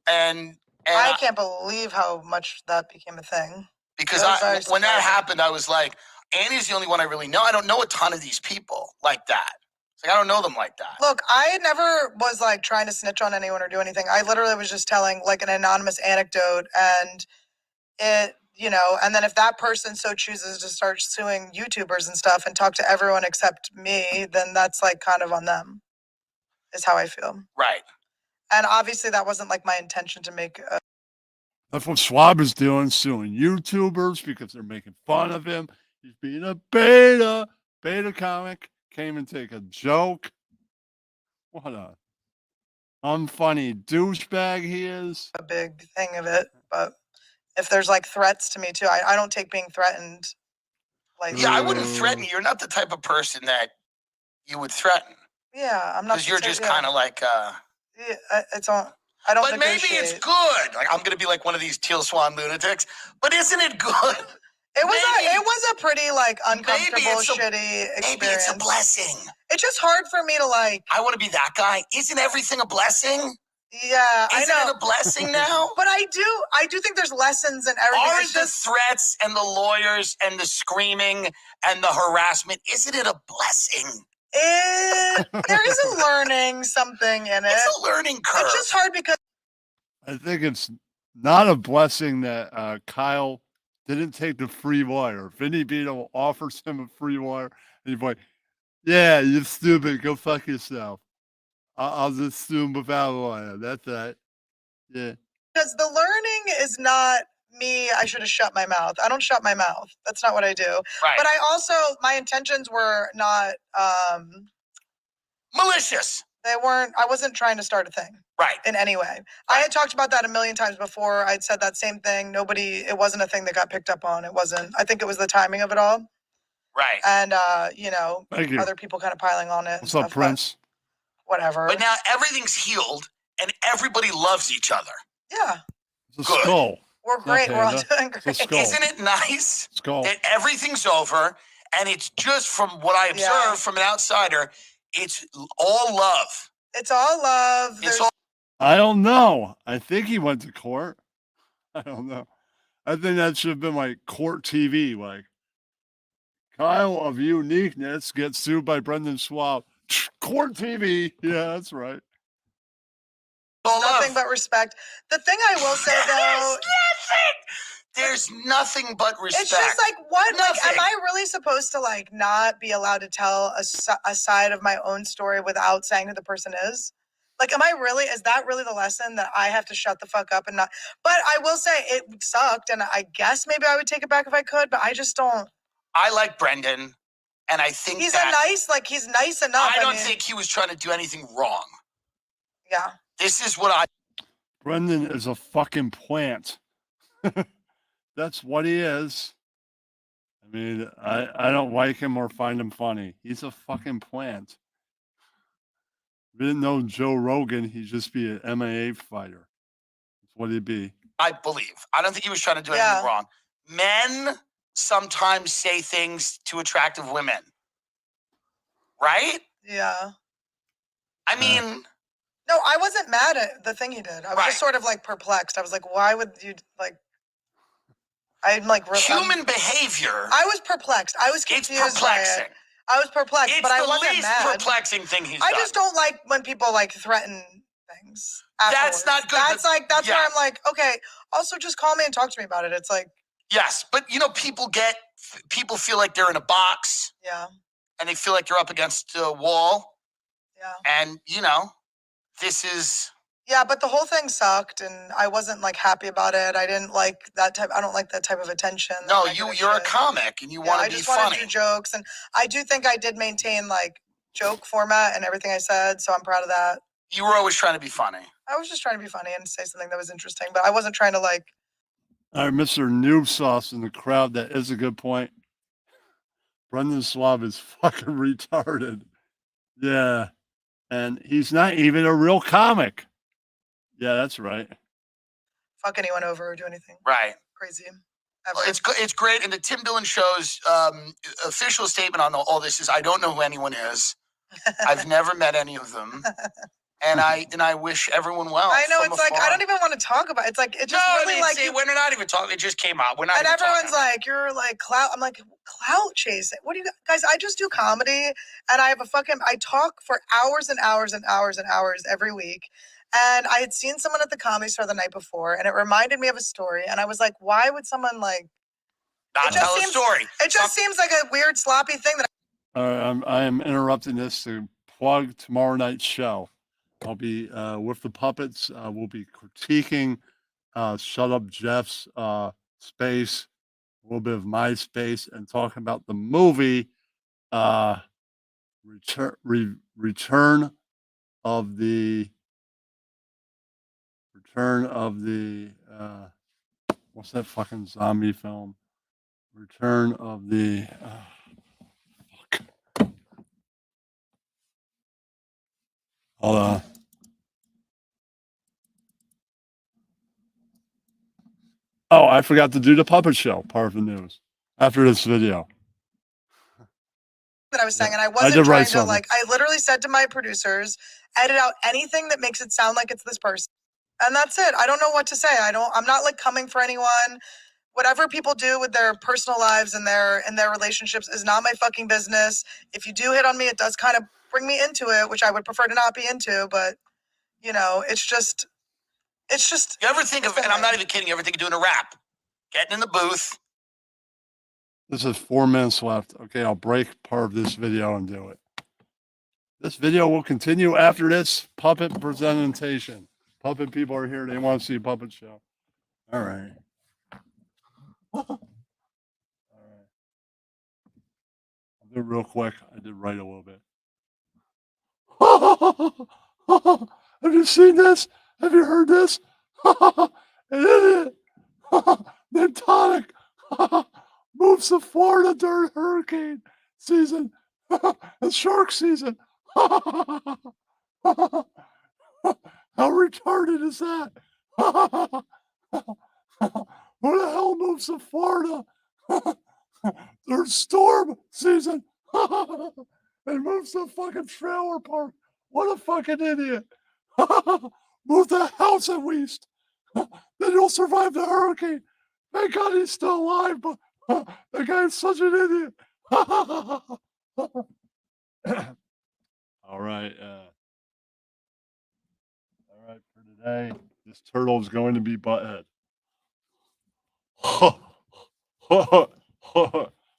and I can't believe how much that became a thing. because That was very when that surprising. happened, I was like, Annie's the only one I really know. I don't know a ton of these people like that. It's like, I don't know them like that. Look, I never was like trying to snitch on anyone or do anything. I literally was just telling like an anonymous anecdote, and it, you know, and then if that person so chooses to start suing YouTubers and stuff and talk to everyone except me, then that's like kind of on them, is how I feel. Right. And obviously that wasn't like my intention to make a That's what Schwab is doing, suing YouTubers because they're making fun of him. He's being a beta comic. Can't even take a joke. What a unfunny douchebag he is. big thing of it. But if there's like threats to me too, I don't take being threatened. Like, Yeah, I wouldn't threaten you. You're not the type of person that you would threaten. Yeah, I'm not. Because you're just kind of like, Yeah, it's on. I don't. but maybe it's good. Like, I'm going to be like one of these Teal Swan lunatics, but isn't it good? It was a pretty like uncomfortable, shitty experience. Maybe it's a blessing. It's just hard for me to like. I want to be that guy. Isn't everything a blessing? Yeah, I Isn't know. it a blessing now? But I do think there's lessons in everything. Aren't It's the just threats and the lawyers and the screaming and the harassment, isn't it a blessing? there is a learning something in it. It's a learning curve. It's just hard because I think it's not a blessing that Kyle didn't take the free wire. Vinny Beetle offers him a free wire, and he's like, yeah, you're stupid. Go fuck yourself. I'll just sue him without a wire. That's that. Yeah. the learning is not me. I should have shut my mouth. I don't shut my mouth. That's not what I do. Right. But I also, my intentions were not malicious. They weren't. I wasn't trying to start a thing. Right. In any way. I had talked about that a million times before. I'd said that same thing. It wasn't a thing that got picked up on. It wasn't. I think it was the timing of it all. Right. And you know, Thank you. other people kind of piling on it. What's up, Prince? Whatever. But now everything's healed and everybody loves each other. Yeah. It's a skull. We're great. We're all panda. doing It's a great. skull. Isn't it nice Skull. that everything's over and it's just from what I observed from an outsider, it's all love. It's all love. It's all I don't know. I think he went to court. I don't know. I think that should have been like court TV. Like, Kyle of Uniqueness gets sued by Brendan Schwab. Court TV. Yeah, that's right. Nothing but respect. The thing I will say though, There's nothing but respect. it's just like what? Like, Nothing. am I really supposed to like not be allowed to tell a side of my own story without saying who the person is? Like, am I really? Is that really the lesson that I have to shut the fuck up and not? But I will say it sucked, and I guess maybe I would take it back if I could. But I just don't. I like Brendan, and I think He's he's nice enough. I don't mean, think he was trying to do anything wrong. Yeah. This is what I. Brendan is a fucking plant. That's what he is. I mean, I don't like him or find him funny. He's a fucking plant. If you didn't know Joe Rogan, he'd just be an MMA fighter. That's what he'd be. I believe. I don't think he was trying to do anything wrong. Men sometimes say things to attractive women. Right? Yeah. I mean, No, I wasn't mad at the thing he did. I was just sort of like perplexed. I was like, why would you like? I'm like human behavior. I was perplexed. I was confused. It's perplexing. By it. I was perplexed, It's but I the wasn't least mad. perplexing thing he's I done. just don't like when people like threaten things. That's afterwards. not good, That's but- like that's yeah. where I'm like, okay. Also, just call me and talk to me about it. It's like, Yes, but you know, people feel like they're in a box yeah, and they feel like they're up against a wall. yeah, And you know, this is yeah. But the whole thing sucked, and I wasn't like happy about it. I didn't like that type. I don't like that type of attention. no. You're a comic and you want I to be just wanted funny. to do jokes, and I do think I did maintain like joke format and everything I said. So I'm proud of that. You were always trying to be funny. I was just trying to be funny and say something that was interesting, but I wasn't trying to like. All right, Mr. Noob Sauce in the crowd. That is a good point. Brendan Swab is fucking retarded. Yeah. And he's not even a real comic. Yeah, that's right. Fuck anyone over or do anything Right. crazy. Well, it's great. And the Tim Dillon Show's official statement on all this is, I don't know who anyone is. I've never met any of them. And I wish everyone well. I know, from it's like, I afar. don't even want to talk about it. It's like, it just No, really like. see, we're not even talking. It just came out. We're not And even everyone's talking. like, you're like clout. I'm like, clout chasing. What do you guys? I just do comedy, and I have I talk for hours and hours and hours and hours every week. And I had seen someone at the Comedy Store the night before, and it reminded me of a story. And I was like, why would someone like not tell a story? It just seems like a weird sloppy thing that. I am interrupting this to plug tomorrow night's show. I'll be with the puppets. We'll be critiquing Shut Up Jeff's space, a little bit of my space, and talking about the movie Return of the what's that fucking zombie film? Return of the hold on. Oh, I forgot to do the puppet show part of the news after this video. I was saying, and I did wasn't write trying to something. like. I literally said to my producers, edit out anything that makes it sound like it's this person, and that's it. I don't know what to say. I'm not like coming for anyone. Whatever people do with their personal lives and their relationships is not my fucking business. If you do hit on me, it does kind of bring me into it, which I would prefer to not be into. But it's just. You ever think of? And I'm not even kidding. You ever think of doing a rap? Getting in the booth. This is 4 minutes left. Okay, I'll break part of this video and do it. This video will continue after this puppet presentation. Puppet people are here. They want to see a puppet show. All right. All right. I'll do it real quick. I did write a little bit. Have you seen this? Have you heard this? An idiot named Tonic moves to Florida during hurricane season and shark season. How retarded is that? Who the hell moves to Florida during storm season and moves to a fucking trailer park? What a fucking idiot. Move the house at least. Then you'll survive the hurricane. Thank God he's still alive, but that guy is such an idiot. All right. All right, for today, this turtle is going to be butthead.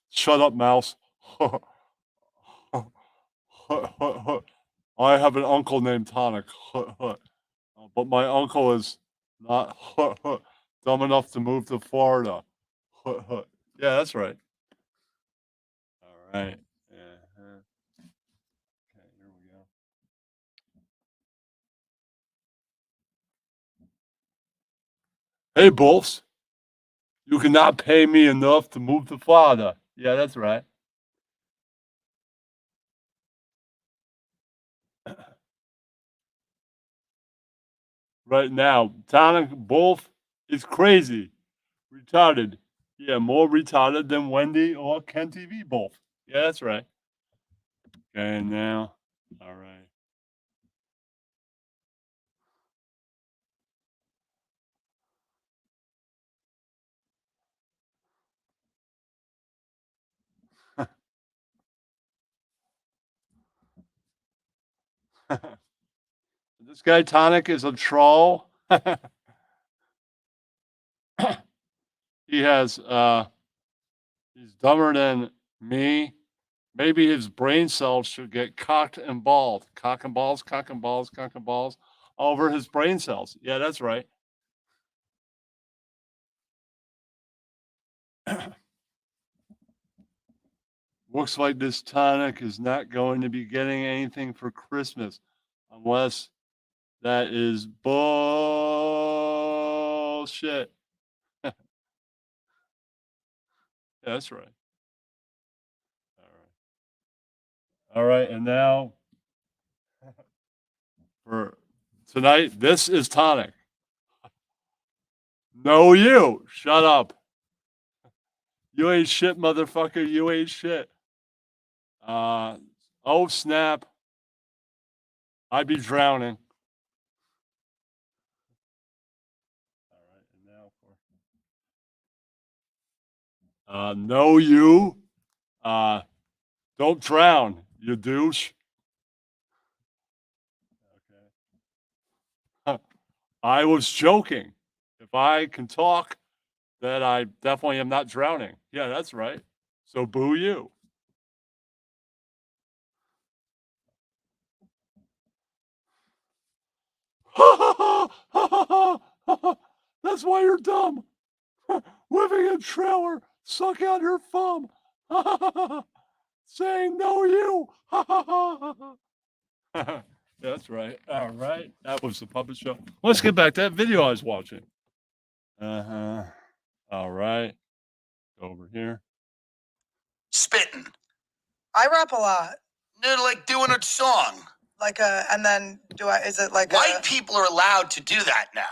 Shut up, mouse. I have an uncle named Tonic, but my uncle is not dumb enough to move to Florida. Yeah, that's right. All right. Okay, here we go. Hey, Bulls. You cannot pay me enough to move to Florida. Yeah, that's right. Right now, Tonic Wolf is crazy. Retarded. Yeah, more retarded than Wendy or Ken TV both. Yeah, that's right. Okay, now, all right. This guy Tonic is a troll. He has he's dumber than me. Maybe his brain cells should get cocked and balled. Cock and balls, cock and balls, cock and balls over his brain cells. Yeah, that's right. Looks like this tonic is not going to be getting anything for Christmas unless that is bullshit. That's right. All right, and now for tonight, this is tonic. No, you. Shut up. You ain't shit, motherfucker. You ain't shit. Oh, snap. I'd be drowning. No, you. Don't drown, you douche. I was joking. If I can talk, then I definitely am not drowning. Yeah, that's right. So boo you. That's why you're dumb. Living in trailer, suck out your thumb. Saying no you. That's right. All right. That was the puppet show. Let's get back to that video I was watching. Uh-huh. All right. Over here. Spitting. I rap a lot. They're like doing a song. And then is it like white people are allowed to do that now?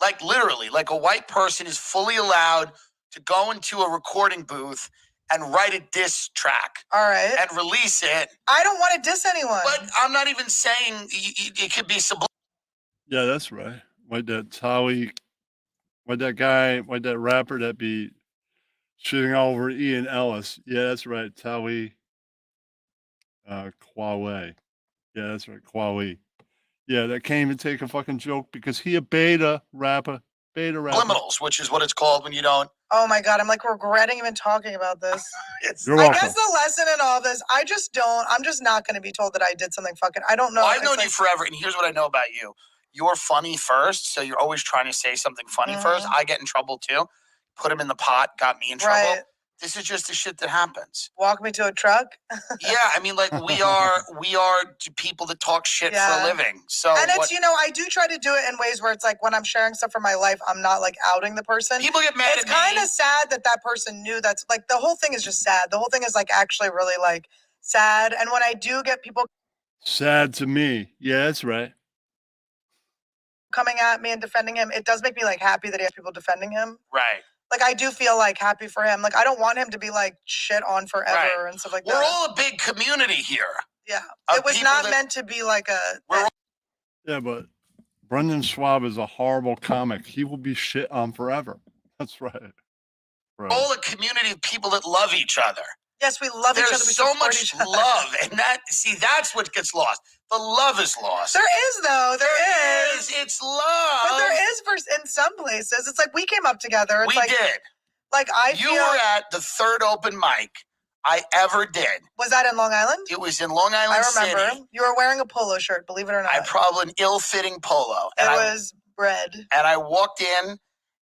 Like literally, like a white person is fully allowed to go into a recording booth and write a diss track. All right. And release it. I don't want to diss anyone. But I'm not even saying it could be subliminal. Yeah, that's right. Why'd that Tawi, why'd that rapper that be shooting all over Ian Ellis? Yeah, that's right. Tawi Kwawe. Yeah, that's right. Kwawe. Yeah, that can't even take a fucking joke because he a beta rapper. Subliminals, which is what it's called when you don't. Oh my God, I'm like regretting even talking about this. You're I welcome. guess the lesson in all this, I'm just not going to be told that I did something fucking, I don't know. Well, I've known you forever, and here's what I know about you. You're funny first, so you're always trying to say something funny first. I get in trouble too. Put him in the pot, got me in trouble. Right. This is just the shit that happens. Walk me to a truck. Yeah, I mean, like we are people that talk shit for a living. So and it's, I do try to do it in ways where it's like when I'm sharing stuff from my life, I'm not like outing the person. People get mad It's at me. kind of sad that person knew that's like the whole thing is just sad. The whole thing is like actually really like sad. And when I do get people Sad to me. Yeah, that's right. coming at me and defending him, it does make me like happy that he has people defending him. Right. Like I do feel like happy for him. Like I don't want him to be like shit on forever and stuff like that. We're all a big community here. Yeah. It was not meant to be like a Yeah, but Brendan Schwab is a horrible comic. He will be shit on forever. That's right. We're all a community of people that love each other. Yes, we love each other. There's so much love, and that's what gets lost. The love is lost. There is though. There is. It's love. But there is in some places. It's like we came up together. It's We like, did. Like You were at the third open mic I ever did. Was that in Long Island? It was in Long Island I remember. City. You were wearing a polo shirt, believe it or not. I probably an ill-fitting polo. It was red. And I walked in,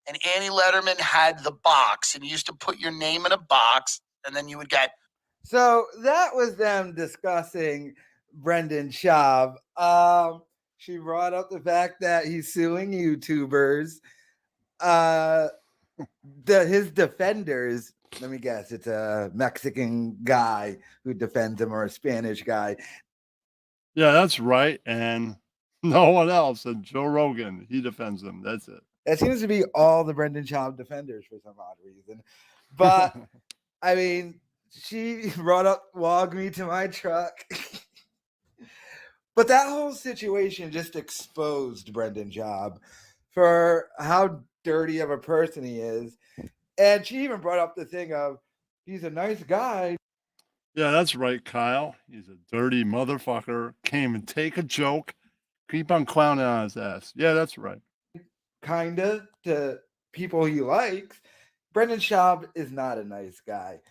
and Annie Letterman had the box, and you used to put your name in a box, and then you would get. So that was them discussing Brendan Schaub. She brought up the fact that he's suing YouTubers. His defenders, let me guess, it's a Mexican guy who defends him or a Spanish guy. Yeah, that's right. And no one else. And Joe Rogan, he defends them. That's it. That seems to be all the Brendan Schaub defenders for some odd reason. But I mean, she brought up "Walk Me to My Truck." But that whole situation just exposed Brendan Schaub for how dirty of a person he is. And she even brought up the thing of he's a nice guy. Yeah, that's right, Kyle. He's a dirty motherfucker. Can't even take a joke. Keep on clowning on his ass. Yeah, that's right. Kinda to people he likes. Brendan Schaub is not a nice guy.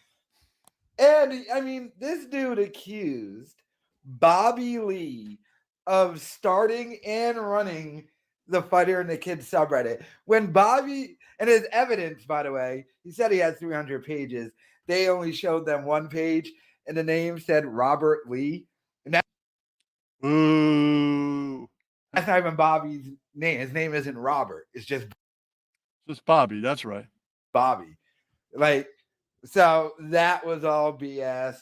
And I mean, this dude accused Bobby Lee of starting and running the Fighter and the Kid subreddit. When Bobby, and his evidence, by the way, he said he had 300 pages. They only showed them one page. and the name said Robert Lee. And Ooh. that's not even Bobby's name. His name isn't Robert. It's just Bobby. That's right. Bobby. Like, so that was all BS.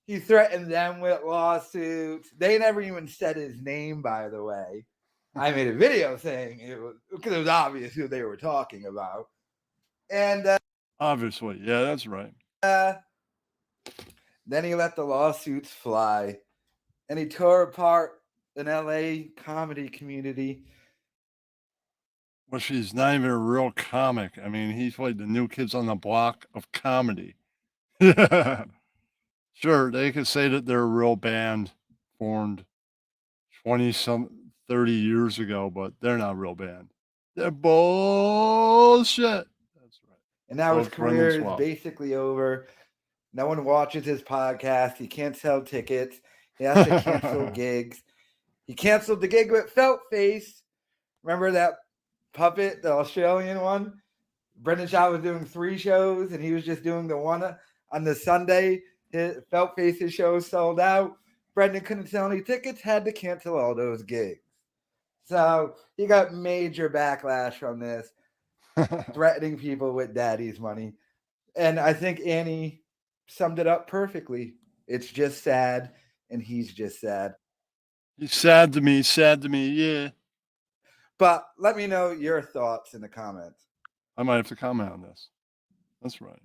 He threatened them with lawsuits. They never even said his name, by the way. I made a video saying it was because it was obvious who they were talking about. And obviously, yeah, that's right. Then he let the lawsuits fly, and he tore apart an LA comedy community. Well, she's not even a real comic. I mean, he's like the new kids on the block of comedy. Sure, they could say that they're a real band formed 30 years ago, but they're not a real band. They're bullshit. And now his Both Brendan career is Swab. basically over. No one watches his podcast. He can't sell tickets. He has to cancel gigs. He canceled the gig with Felt Face. Remember that puppet, the Australian one? Brendan Shaw was doing 3 shows, and he was just doing the one on the Sunday. His Felt Face's show sold out. Brendan couldn't sell any tickets, had to cancel all those gigs. So he got major backlash from this, threatening people with daddy's money. And I think Annie summed it up perfectly. It's just sad, and he's just sad. He's sad to me, yeah. But let me know your thoughts in the comments. I might have to comment on this. That's right.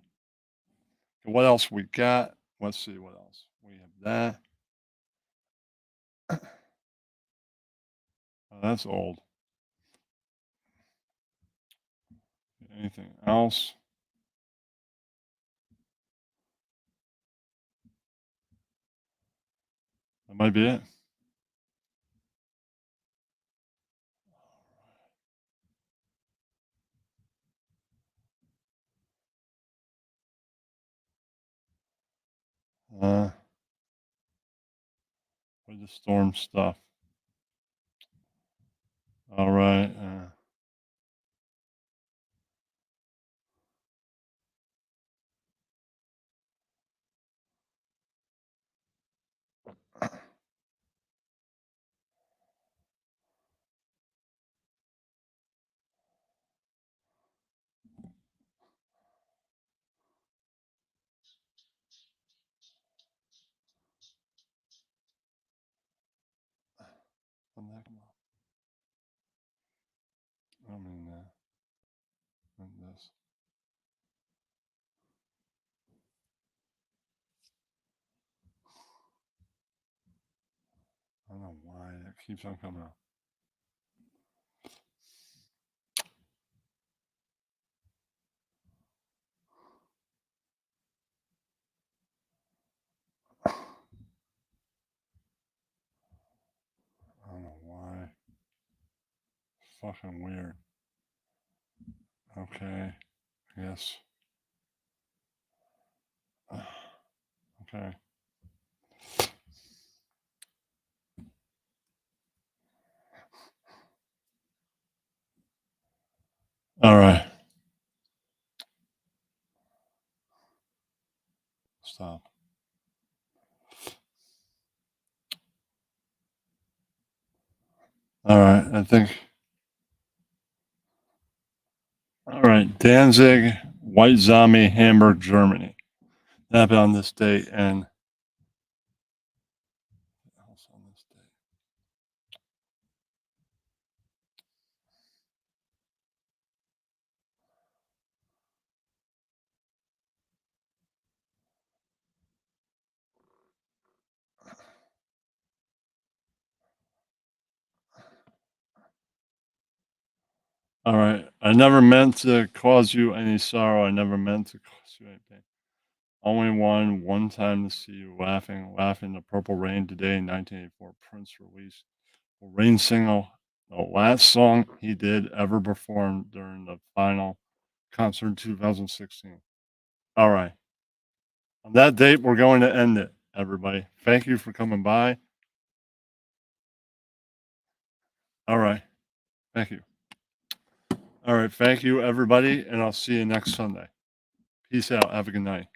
What else we got? Let's see what else. We have that. Oh, that's old. Anything else? That might be it. With the storm stuff. All right. I mean, this. I don't know why it keeps on coming up. I don't know why. Fucking weird. Okay. Yes. Okay. All right. Stop. All right. I think. All right. Danzig, White Zombie, Hamburg, Germany. That happened on this date. And all right. I never meant to cause you any sorrow. I never meant to cause you any pain. Only one time to see you laughing the Purple Rain today in 1984. Prince released a Rain single, the last song he did ever perform during the final concert in 2016. All right. On that date, we're going to end it, everybody. Thank you for coming by. All right. Thank you. All right. Thank you, everybody. And I'll see you next Sunday. Peace out. Have a good night.